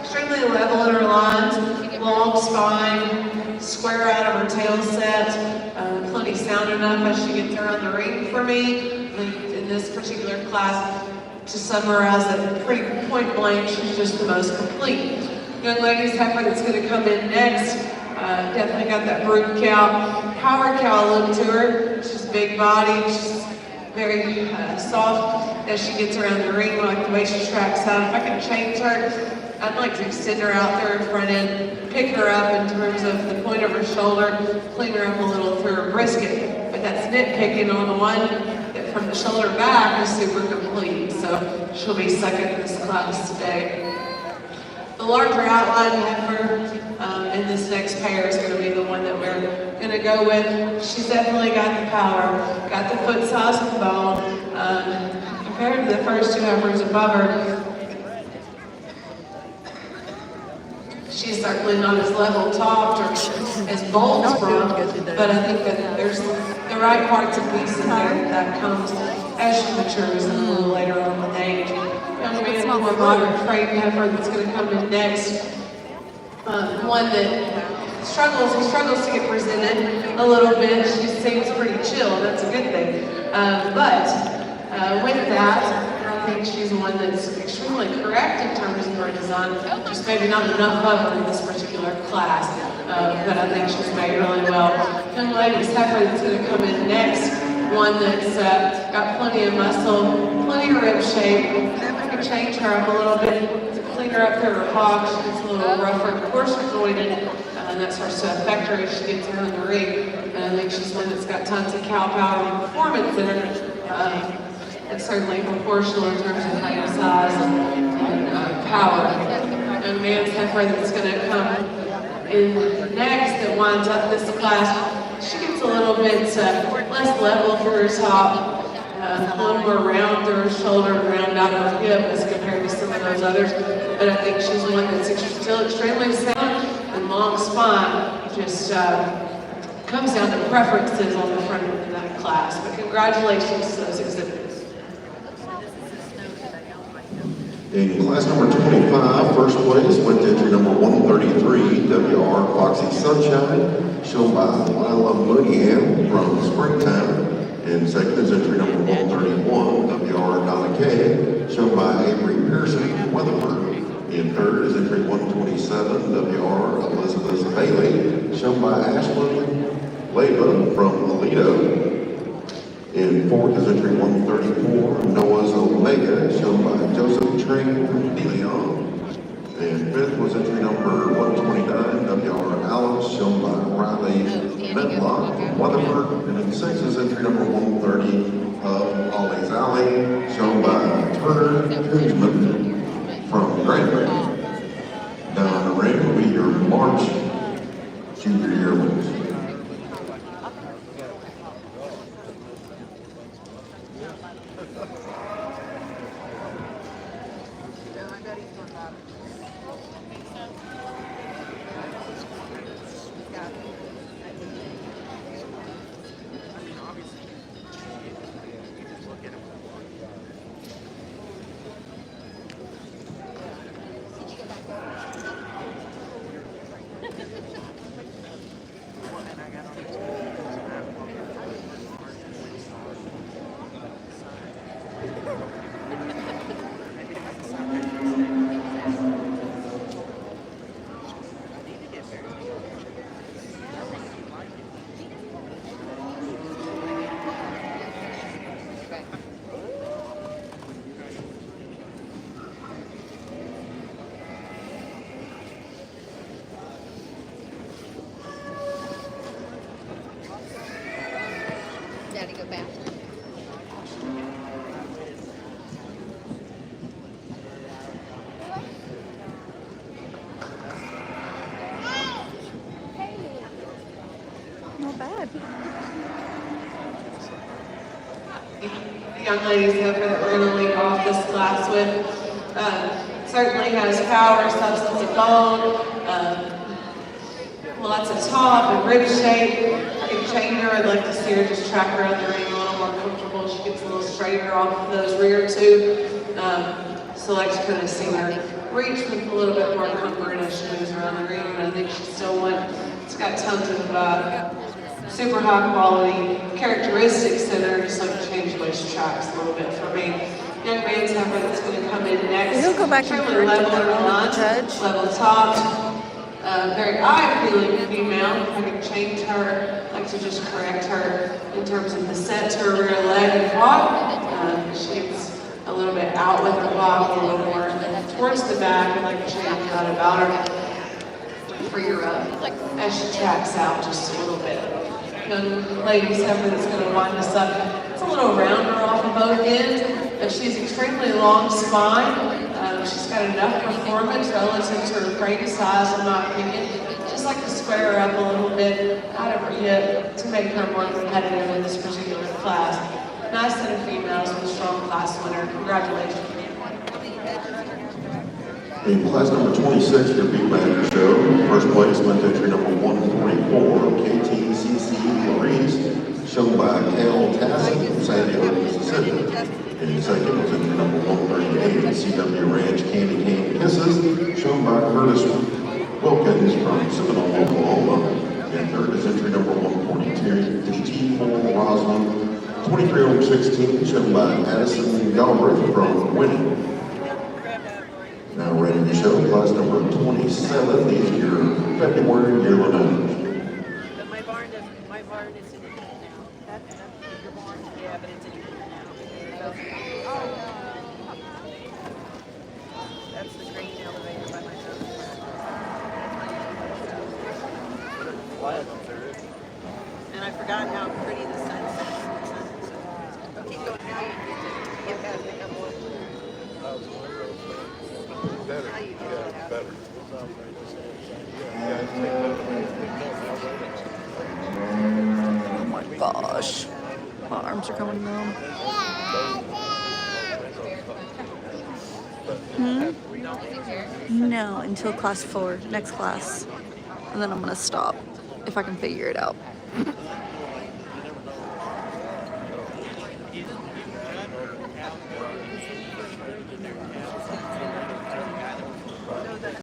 Extremely level in her lines, long spine, square out of her tail set, plenty sound enough as she gets around the ring for me. In this particular class, to summarize it pretty point blank, she's just the most complete. Young lady's heifer that's going to come in next, definitely got that brood cow, power cow look to her. She's big body, she's very soft as she gets around the ring. I like the way she tracks out. If I can change her, I'd like to extend her out there in front end, pick her up in terms of the point of her shoulder, clean her up a little through her brisket. But that's nitpicking on the one that from the shoulder back is super complete. So she'll be second in this class today. The larger outline heifer in this next pair is going to be the one that we're going to go with. She's definitely got the power, got the foot size and bone. Compared to the first 2 heifers above her, she's certainly not as level topped or as bold sprung, but I think that there's the right parts and pieces there that comes as she matures and a little later on with age. Young man, more modern frame heifer that's going to come in next. One that struggles to get presented a little bit. She seems pretty chill, that's a good thing. With that, I think she's one that's extremely correct in terms of her design, just maybe not enough of her in this particular class, but I think she's made really well. Young lady's heifer that's going to come in next, one that's got plenty of muscle, plenty of rib shape. I can change her up a little bit to clean her up through her hog. She's a little rougher, coarser-jointed, and that starts to affect her as she gets around the ring. And I think she's one that's got tons of cow power and performance in her. It's certainly proportional in terms of height, size, and power. And man's heifer that's going to come in next that winds up this class she gets a little bit less level through her top, a little more round through her shoulder, round out her hip as compared to some of those others. But I think she's one that's still extremely sound and long spine. Just comes down to preferences on the front end of that class. But congratulations to those exhibitors. In class number 25, first place went to entry number 133, WR Foxy Sunshine, shown by Lila Mooneyham from Springtime. And second is entry number 131, WR Donna Kay, shown by Avery Pearson from Weatherford. And third is entry 127, WR Elizabeth Bailey, shown by Ashlyn Leva from Alito. And fourth is entry 134, Noah's Omega, shown by Joseph Train from De Leon. And fifth was entry number 129, WR Alice, shown by Riley Medlock from Weatherford. And then sixth is entry number 130 of Ollie's Alley, shown by Turner Kuzman from Granbury. Now in the ring will be your March junior year winners. Daddy, go back. Not bad. The young ladies Heifer that we're going to lead off this class with certainly has power, substance of bone, lots of top and rib shape. I can change her. I'd like to see her just track around the ring a little more comfortable. She gets a little straighter off of those rear two. So I like to kind of see her reach with a little bit more comfort as she moves around the ring. But I think she's still one. It's got tons of super high quality characteristics in her. Just like to change the way she tracks a little bit for me. Young man's Heifer that's going to come in next. He'll go back and Extremely correct level it, in won't lunge, the judge? level top. Very eye-appealing female. If I can change her, I like to just correct her in terms of the set to her rear leg and quad. She's a little bit out with the block, a little more towards the back. I'd like to change that about her for your as she tracks out just a little bit. Young lady Heifer that's going to wind us up. It's a little rounder off of both ends, but she's extremely long spine. She's got enough performance relative to her frame size, in my opinion. Just like to square her up a little bit out of her hip to make her more competitive in this particular class. Nice set of females with a strong class winner. Congratulations. In class number 26, your Beefmaster show, first place went to entry number 144, KTCC Maurice, shown by Cal Tassin from San Diego, Mississippi. And second was entry number 138, CW Ranch Candy Cane Kisses, shown by Curtis Wilkins from Seminole, Oklahoma. And third is entry number 142, DT4 Roslyn, 23/16, shown by Addison Galbraith from Winnie. Now ready to show class number 27, these are your February yearly numbers. But my barn is in it now. That's your barn? Yeah, but it's in it now. That's the grain elevator by my house. And I forgot how pretty the sun sets. So, keep going now. You get to pick up more. Better. Now you Yeah, get it it's out. better. You guys take that away. gosh. My arms are coming numb. No, until class 4, next class. And then I'm gonna stop if I can figure it out.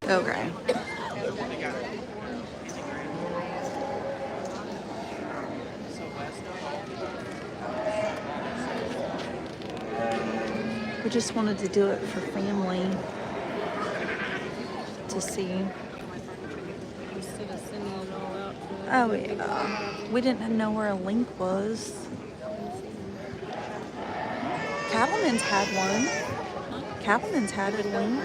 Okay. We just wanted to do it for family to see. Instead of sending it all out to Oh yeah. We didn't know where a link was. Cattleman's had one. Cattleman's had a link.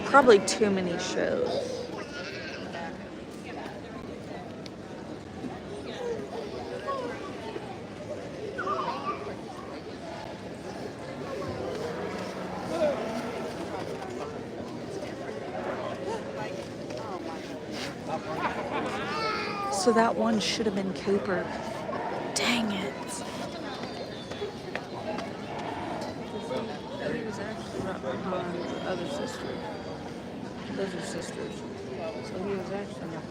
Probably too many shows. So that one should have been Cooper. Dang it. He was actually right behind the other sister. Those are sisters. So he was actually right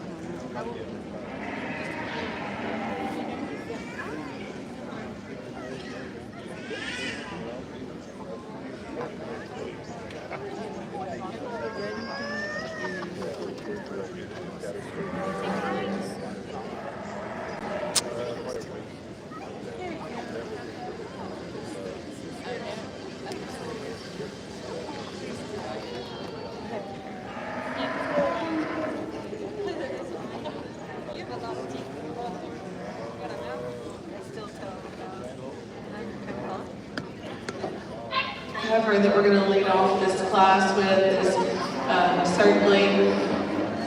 behind them. Heifer that we're going to lead off this class with is certainly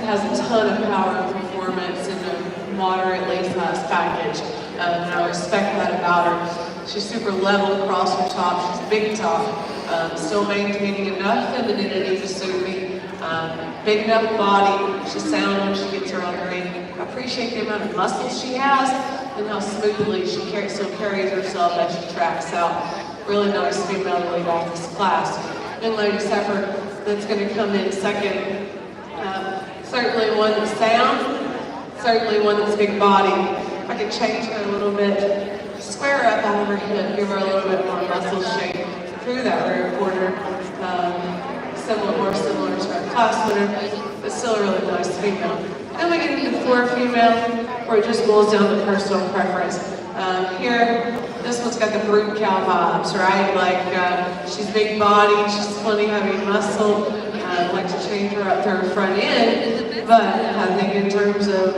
has a ton of power and performance in a moderately sized package. And I respect that about her. She's super level across her top. She's big top, still maintaining enough femininity to suit me. Big enough body. She's sound when she gets her on the ring. I appreciate the amount of muscle she has and how smoothly she still carries herself as she tracks out. Really nice female to lead off this class. Young lady Heifer that's going to come in second. Certainly one that's sound, certainly one that's big body. I could change her a little bit, square her up out of her hip, give her a little bit more muscle shape through that rear quarter. More similar to our class winner, but still a really nice female. Then we get into the floor female, where it just boils down to personal preference. Here, this one's got the brute cow vibes, right? Like, she's big body, she's plenty heavy muscle. I'd like to change her up to her front end, but I think in terms of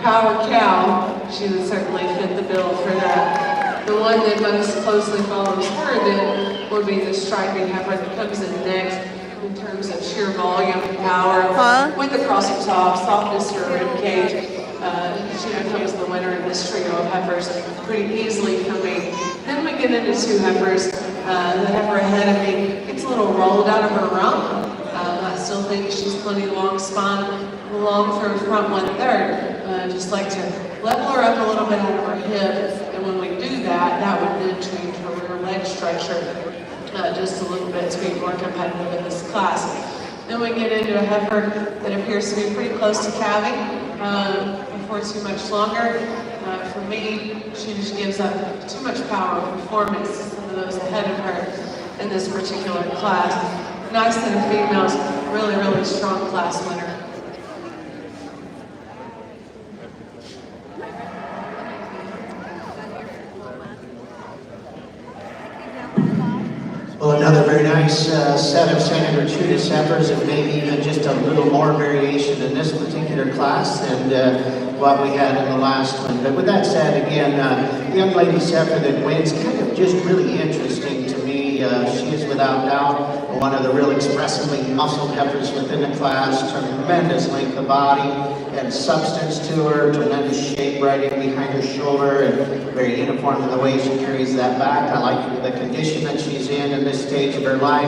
power cow, she would certainly fit the bill for that. The one that most closely follows her then would be the striping heifer that comes in next in terms of sheer volume and power. With the crosser top, softness to her rib cage. She becomes the winner in this trio of heifers pretty easily for me. Then we get into two heifers. The heifer ahead of me gets a little rolled out of her rump. I still think she's plenty long spine, long for her front 1/3. Just like to level her up a little bit out of her hip, and when we do that, that would then change her rear leg structure just a little bit to be more competitive in this class. Then we get into a heifer that appears to be pretty close to calving before too much longer. For me, she just gives up too much power and performance to some of those ahead of her in this particular class. Nice set of females, really, really strong class winner. Well, another very nice set of Santa Gertrudis heifers, and maybe even just a little more variation in this particular class than what we had in the last one. But with that said, again, the young lady's heifer that wins, kind of just really interesting to me. She is without doubt one of the real expressively muscled heifers within the class, tremendous length of body. and substance to her, tremendous shape right in behind her shoulder, and very uniform in the way she carries that back. I like the condition that she's in this stage of her life.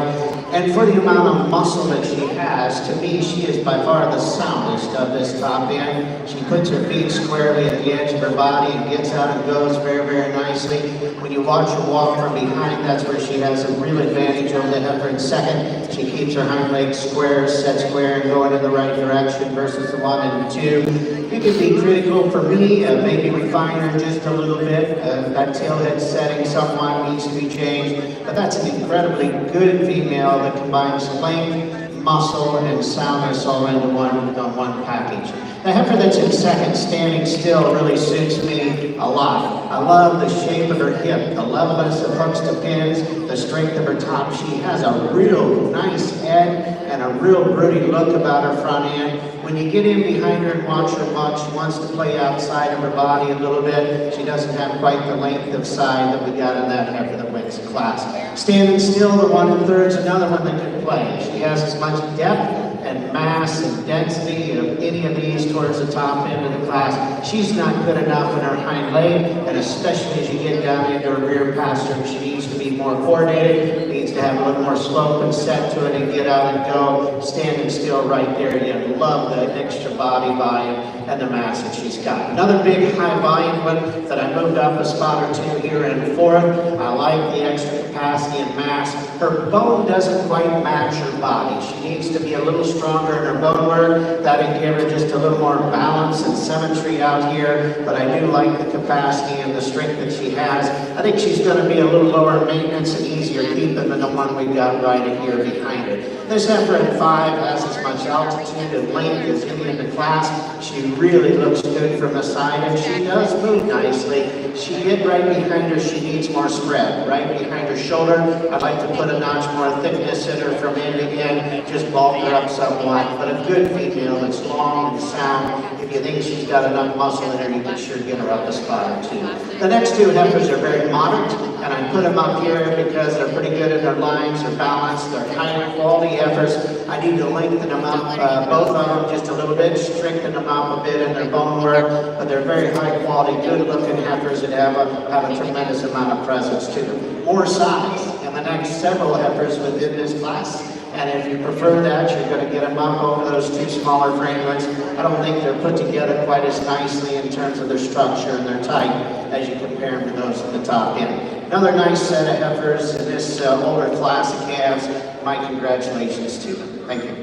And for the amount of muscle that she has, to me, she is by far the soundest of this top end. She puts her feet squarely at the edge of her body and gets out and goes very, very nicely. When you watch her walk from behind, that's where she has a real advantage over the heifer in second. She keeps her hind legs square, set square, and going in the right direction versus the 1 and 2. It could be critical for me, maybe refine her just a little bit. That tailhead setting somewhat needs to be changed, but that's an incredibly good female that combines length, muscle, and soundness all into one package. The heifer that's in second, standing still, really suits me a lot. I love the shape of her hip, the levelness of hooks to pins, the strength of her top. She has a real nice head and a real broody look about her front end. When you get in behind her and watch her walk, she wants to play outside of her body a little bit. She doesn't have quite the length of side that we got in that heifer that wins the class. Standing still, the 1 3rd is another one that can play. She has as much depth and mass and density of any of these towards the top end of the class. She's not good enough in her hind leg, and especially as you get down into her rear pastern, she needs to be more coordinated, needs to have a little more slope and set to it and get out and go. Standing still right there, you love the extra body volume and the mass that she's got. Another big high volume one that I moved up a spot or two here in 4th. I like the extra capacity and mass. Her bone doesn't quite match her body. She needs to be a little stronger in her bone work. That'll give her just a little more balance and symmetry out here, but I do like the capacity and the strength that she has. I think she's going to be a little lower maintenance and easier keeping than the one we've got right here behind her. This heifer at 5 has as much altitude and length as any in the class. She really looks good from the side, and she does move nicely. She get right behind her, she needs more spread. Right behind her shoulder, I'd like to put a notch more thickness in her from end to end, just bulk her up somewhat. But a good female that's long and sound. If you think she's got enough muscle in her, you can sure get her up a spot or two. The next two heifers are very moderate, and I put them up here because they're pretty good in their lines, their balance, they're high quality heifers. I need to lengthen them up, both of them just a little bit, strengthen them up a bit in their bone work, but they're very high quality, good looking heifers that have a tremendous amount of presence to them. More size in the next several heifers within this class. And if you prefer that, you're going to get them up over those two smaller framelits. I don't think they're put together quite as nicely in terms of their structure and their type as you compare them to those at the top end. Another nice set of heifers in this older class of calves. My congratulations to them. Thank you.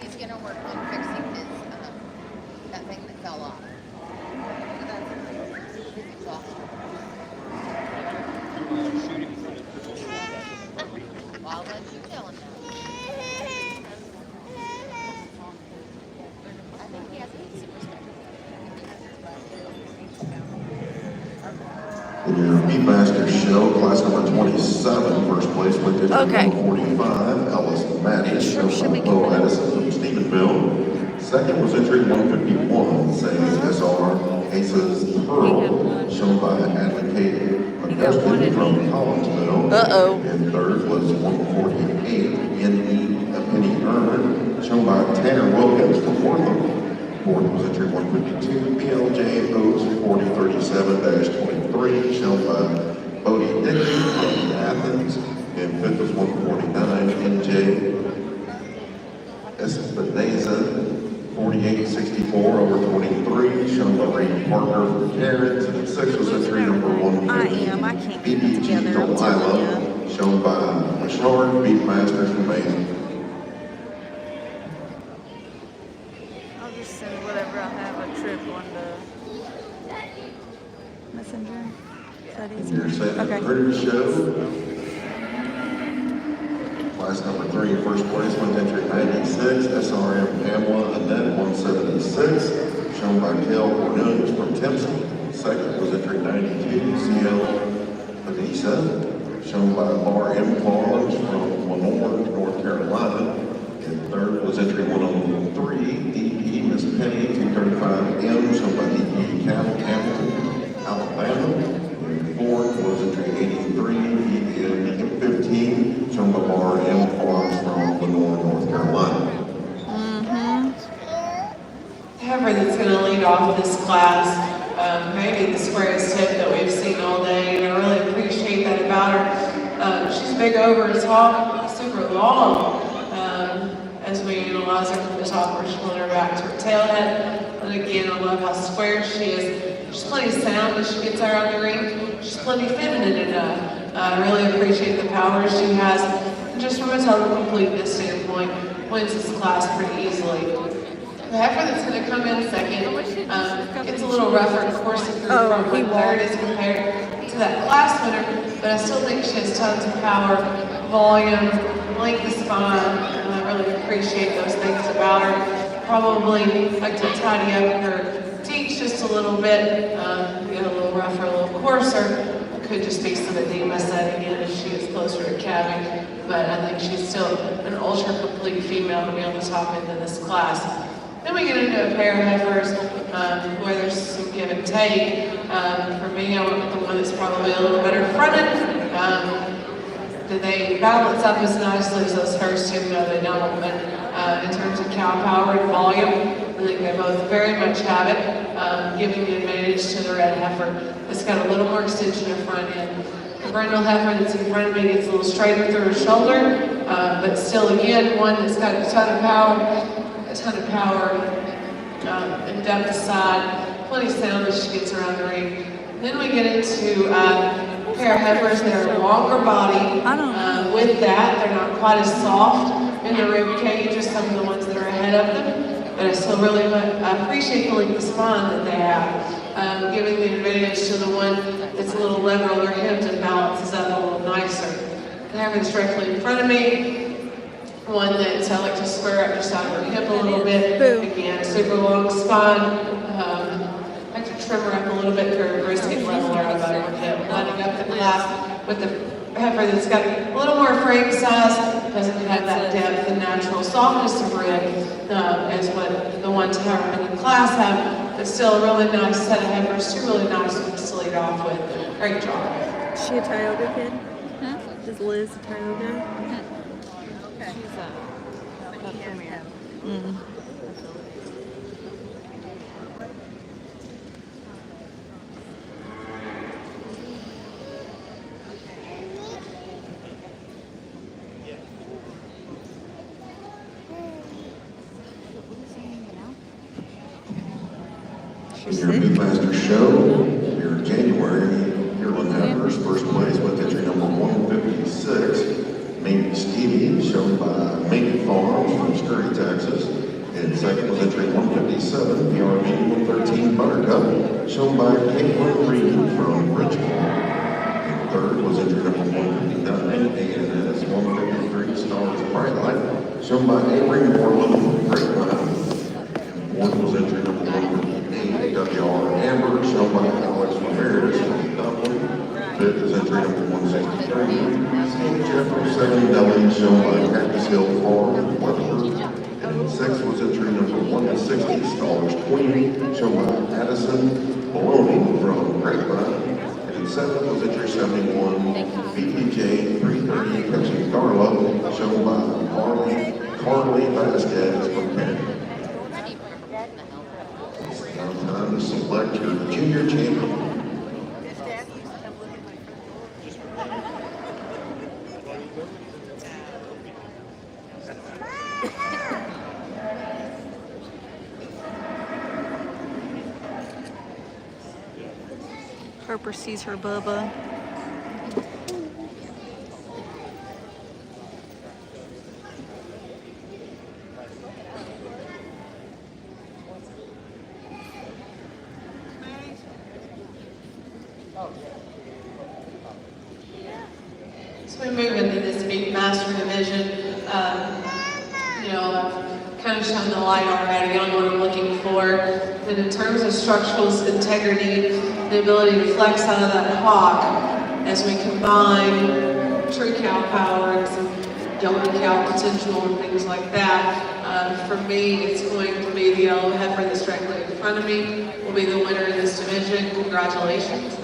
He's gonna work on fixing his, that thing that fell off. His exhaust. Well, I'll let you tell him that. I think he has some respect. In your Beefmaster show, class number 27, first place went to Okay. 145, Ellis Mattis, shown by Bo Addison from Stephenville. Second was entry 151, saying SR Aces Pearl, shown by Advocate McCuston from Collinsville. Uh-oh. And third was 148, N.E. A Penny Earned, shown by Tanner Wilkins from Wortham. Fourth was entry 152, PLJ Oats 4037-23, shown by Bodie Dickey from Athens. And fifth was 149, NJ Espineza 4864 over 23, shown by Randy Parker from Carrots. And sixth was entry number 150. I can't keep it BBG together, I'm telling Delilah, shown by Bouchard Beefmaster from Mason. I'll just send whatever I have a trip on the messenger. Is that easy? Your second Okay. critter show. Class number 3, first place went entry 96, SRM Pamela Annette 176, shown by Kel Cornelius from Timpson. Second was entry 92, CL Adisa, shown by Bar M. Collins from Lenore, North Carolina. And third was entry 103, DP Miss Penny 235M, shown by DP Cattle Hamilton, Alabama. And fourth was entry 83, DPN M15, shown by Bar M. Farms from Lenore, North Carolina. that's going to lead off this class. Maybe the squarest hip that we've seen all day, and I really appreciate that about her. She's big over the top, super long. As we analyze her from the top, we're showing her back to her tailhead. And again, I love how square she is. She's plenty sound as she gets out on the ring. She's plenty feminine enough. I really appreciate the power she has. And just from a total completeness standpoint, wins this class pretty easily. The heifer that's going to come in second, it's a little rougher, of course, if you're from one third as compared to that class winner, but I still think she has tons of power, volume, length of spine, and I really appreciate those things about her. Probably like to tidy up her teeth just a little bit, get a little rougher, a little coarser. Could just be some edema setting in as she is closer to calving, but I think she's still an ultra complete female to be on the top end of this class. Then we get into a pair of heifers where there's some give and take. For me, I went with the one that's probably a little better fronted. Do they balance up as nicely as those first two? No, they don't. But in terms of cow power and volume, I think they both very much have it, giving the advantage to the red heifer. It's got a little more extension of front end. The brindle heifer that's in front of me gets a little straighter through her shoulder, but still, again, one that's got a ton of power, and depth of side, plenty of sound as she gets around the ring. Then we get into a pair of heifers that are longer body. With that, they're not quite as soft in the rib cage as some of the ones that are ahead of them, but I still really appreciate the length of spine that they have, giving the advantage to the one that's a little leveler hipped and balances up a little nicer. The heifer that's directly in front of me, one that I like to square up just out of her hip a little bit. Again, super long spine. I like to trim her up a little bit for a brisket leveler out of her hip, lining up the class with the heifer that's got a little more frame size, doesn't have that depth and natural softness of rib as what the ones in the class have, but still a really nice set of heifers, two really nice ones to lead off with. Great job. Is she a Tioga kid? Huh? Is Liz a Tioga? She's a premier. In your Beefmaster show, here in January, Yearling Heifers, first place with entry number 156, Mink Stevie, shown by Mink Farms from Scurry, Texas. And second was entry 157, PRV 113 Buttercup, shown by Caitlin Reed from Richmond. And third was entry number 159, ANS 153 Stars Bright Light, shown by Avery Moreland from Grapevine. And fourth was entry number 158, WR Amber, shown by Alex Ramirez from Dublin. Fifth is entry number 163, St. Jefferson Deli, shown by Cactus Hill Farm in Weatherford. And sixth was entry number 160, Stars Queen, shown by Addison Maloney from Grapevine. And seventh was entry 71, BPJ 330, catching Darla, shown by Carly Vasquez from Canada. It's now time to select your junior champion. His dad used to come look at my Harper sees her Bubba. So we move into this Beefmaster division. I've kind of shown the light already on what I'm looking for. And in terms of structural integrity, the ability to flex out of that hock as we combine true cow power and some younger cow potential and things like that. For me, it's going to be the yellow heifer that's directly in front of me. Will be the winner in this division. Congratulations.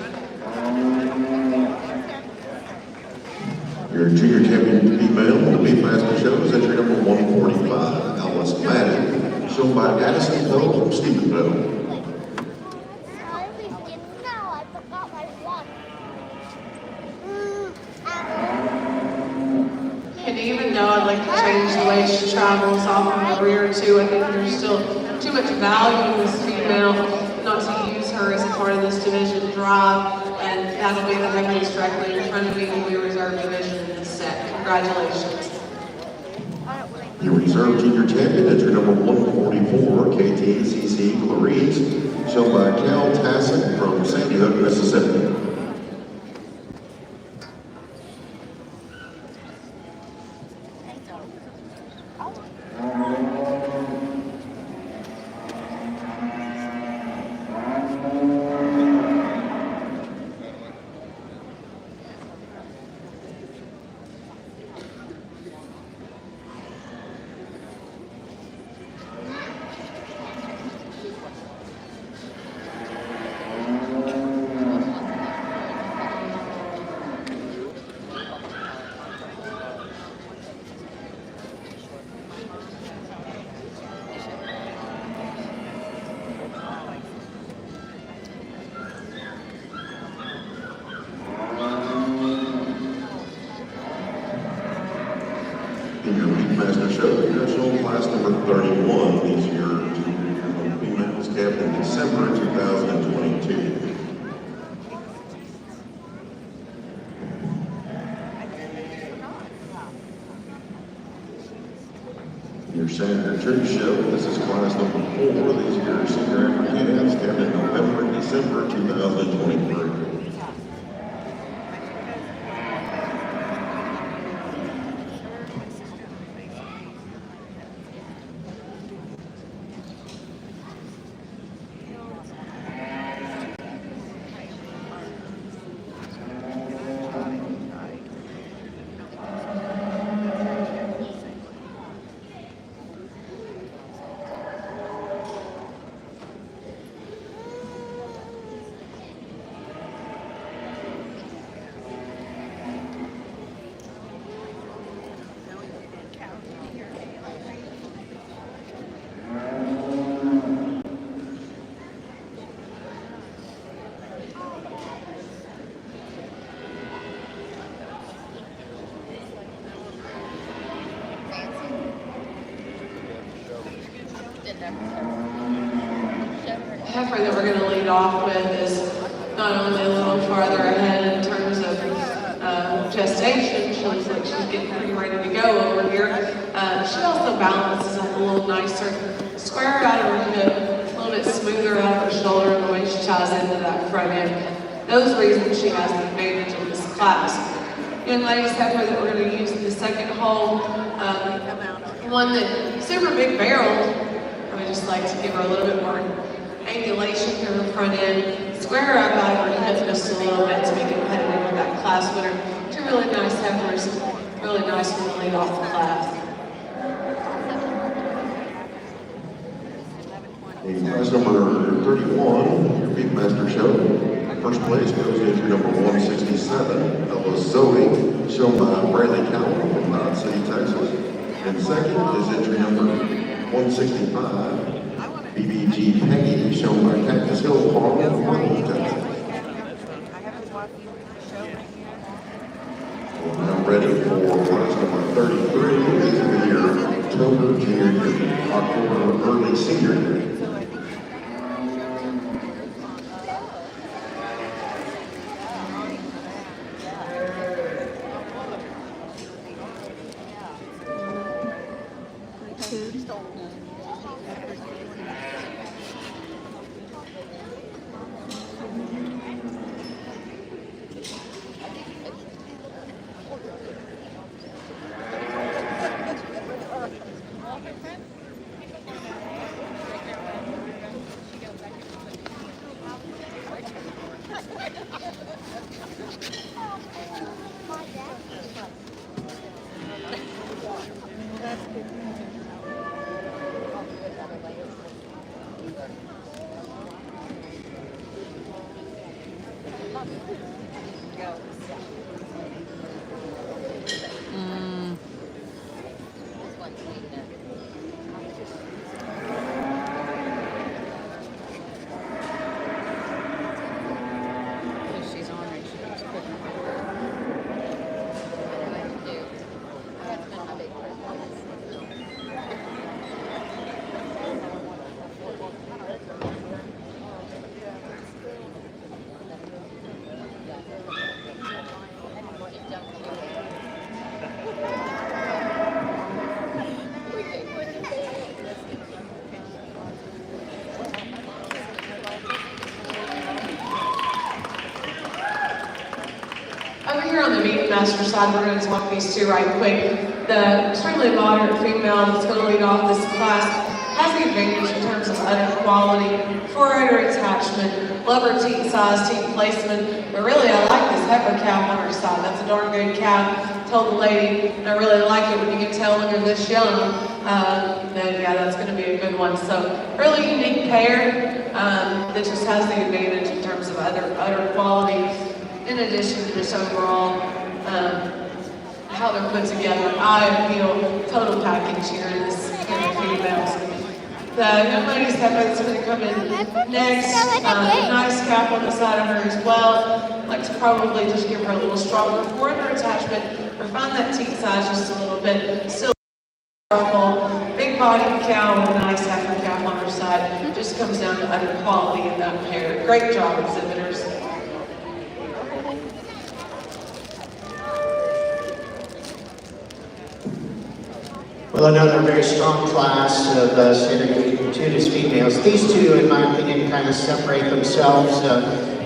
Your junior champion female on the Beefmaster show is entry number 145, Alice Madden, shown by Addison Cole from Stephenville. I forgot my watch. And even though I'd like to change the way she travels off of the rear too, I think there's still too much value in this female not to use her as a part of this division drive, and that'll be the Heifers directly in front of me when we reserve division in this set. Congratulations. Your reserve junior champion, entry number 144, KTCC Clarice, shown by Cal Tassin from Sandy Hook, Mississippi. In your Beefmaster show, national class number 31, these year females capped in December 2022. Your Senator Church show, this is class number 4, these year senior Africans capped in November and December 2023. Heifer that we're going to lead off with is not only a little farther ahead in terms of gestation, she looks like she's getting pretty ready to go over here. She also balances up a little nicer, square out of her hip, a little bit smoother out of her shoulder, and the way she ties into that front end. Those reasons she has the advantage in this class. Young ladies, Heifer that we're going to use in the second hole, one that super big barreled. I would just like to give her a little bit more angulation to her front end, square her up out of her hip just a little bit to be competitive with that class winner. Two really nice Heifers, really nice one to lead off the class. In class number 31, your Beefmaster show. First place goes to entry number 167, Ella Zoe, shown by Bradley Cowell from Dodge City, Texas. And second is entry number 165, BBG Peggy, shown by Cactus Hill Farm from Marble, Texas. We're now ready for class number 33. These are your October junior year, October early senior year. Over here on the Beefmaster side, we're going to talk these two right quick. The extremely moderate female that's going to lead off this class has the advantage in terms of udder quality, four-udder attachment, love her teat size, teat placement, but really I like this heifer calf on her side. That's a darn good calf. Told the lady, I really like it when you can tell when they're this young, then yeah, that's going to be a good one. So really unique pair that just has the advantage in terms of udder quality, in addition to just overall how they're put together. I feel total package here in this pair of females. The young lady's heifer that's going to come in next, nice calf on the side of her as well. I'd like to probably just give her a little stronger four-udder attachment, refine that teat size just a little bit. Still powerful, big body cow with a nice heifer calf on her side. It just comes down to udder quality in that pair. Great job, exhibitors. Well, another very strong class of standard gratuitous females. These two, in my opinion, kind of separate themselves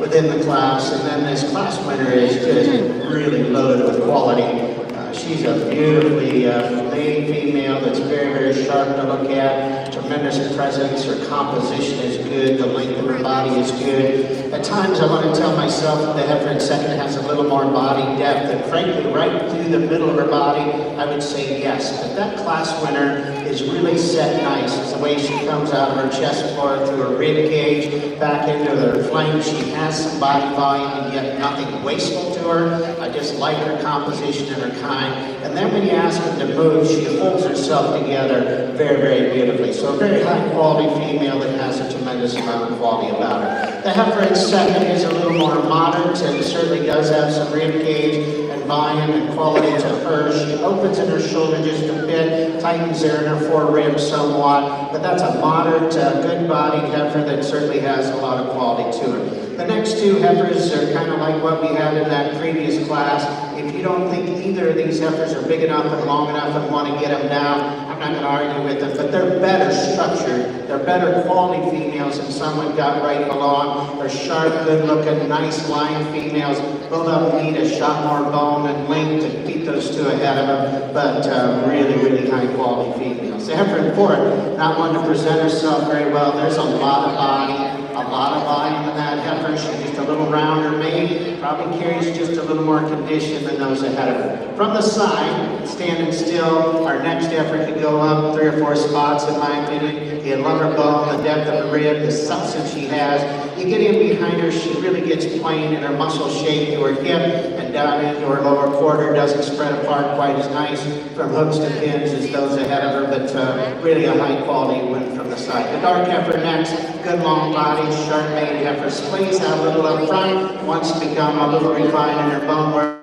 within the class, and then this class winner is just really loaded with quality. She's a beautifully laid female that's very, very sharp to look at. Tremendous presence. Her composition is good. The length of her body is good. At times, I want to tell myself that the heifer in second has a little more body depth, and frankly, right through the middle of her body, I would say yes. But that class winner is really set nice. It's the way she comes out of her chest floor through her rib cage, back into her flank. She has some body volume, and yet nothing wasteful to her. I just like her composition and her kind. And then when you ask her to move, she holds herself together very, very beautifully. So a very high quality female that has a tremendous amount of quality about her. The heifer in second is a little more moderate and certainly does have some rib cage and volume and quality to her. She opens in her shoulder just a bit, tightens there in her fore ribs somewhat, but that's a moderate, good-bodied heifer that certainly has a lot of quality to her. The next two heifers are kind of like what we had in that previous class. If you don't think either of these heifers are big enough and long enough and want to get them down, I'm not going to argue with them, but they're better structured. They're better quality females than some we've got right along. They're sharp, good-looking, nice line females. Both of them need a shot more bone and length to beat those two ahead of them, but really, really high-quality females. The heifer in fourth, not one to present herself very well. There's a lot of body. A lot of volume in that heifer. She's just a little rounder made, probably carries just a little more condition than those ahead of her. From the side, standing still, our next heifer could go up 3 or 4 spots in my opinion. The lumbar bone, the depth of the rib, the substance she has. You get in behind her, she really gets plain in her muscle shape to her hip and down into her lower quarter. Doesn't spread apart quite as nice from hooks to pins as those ahead of her, but really a high quality win from the side. The dark heifer next, good long body, sharp made heifer, splays out a little up front, wants to become a little refined in her bone work.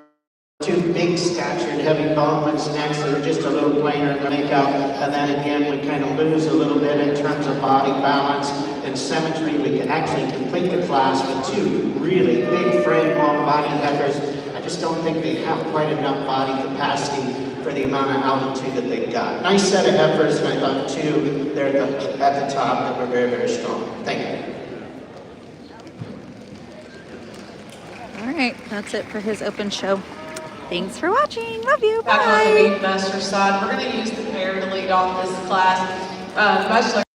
Two big statured heavy bone ones next that are just a little plainer in the makeup, and then again we kind of lose a little bit in terms of body balance and symmetry. We can actually complete the class with two really big frame long body heifers. I just don't think they have quite enough body capacity for the amount of altitude that they've got. Nice set of heifers, and I thought two there at the top that were very, very strong. Thank you. All right, that's it for his open show. Thanks for watching. Love you. Back on Bye. the Beefmaster side, we're going to use the pair to lead off this class. Much like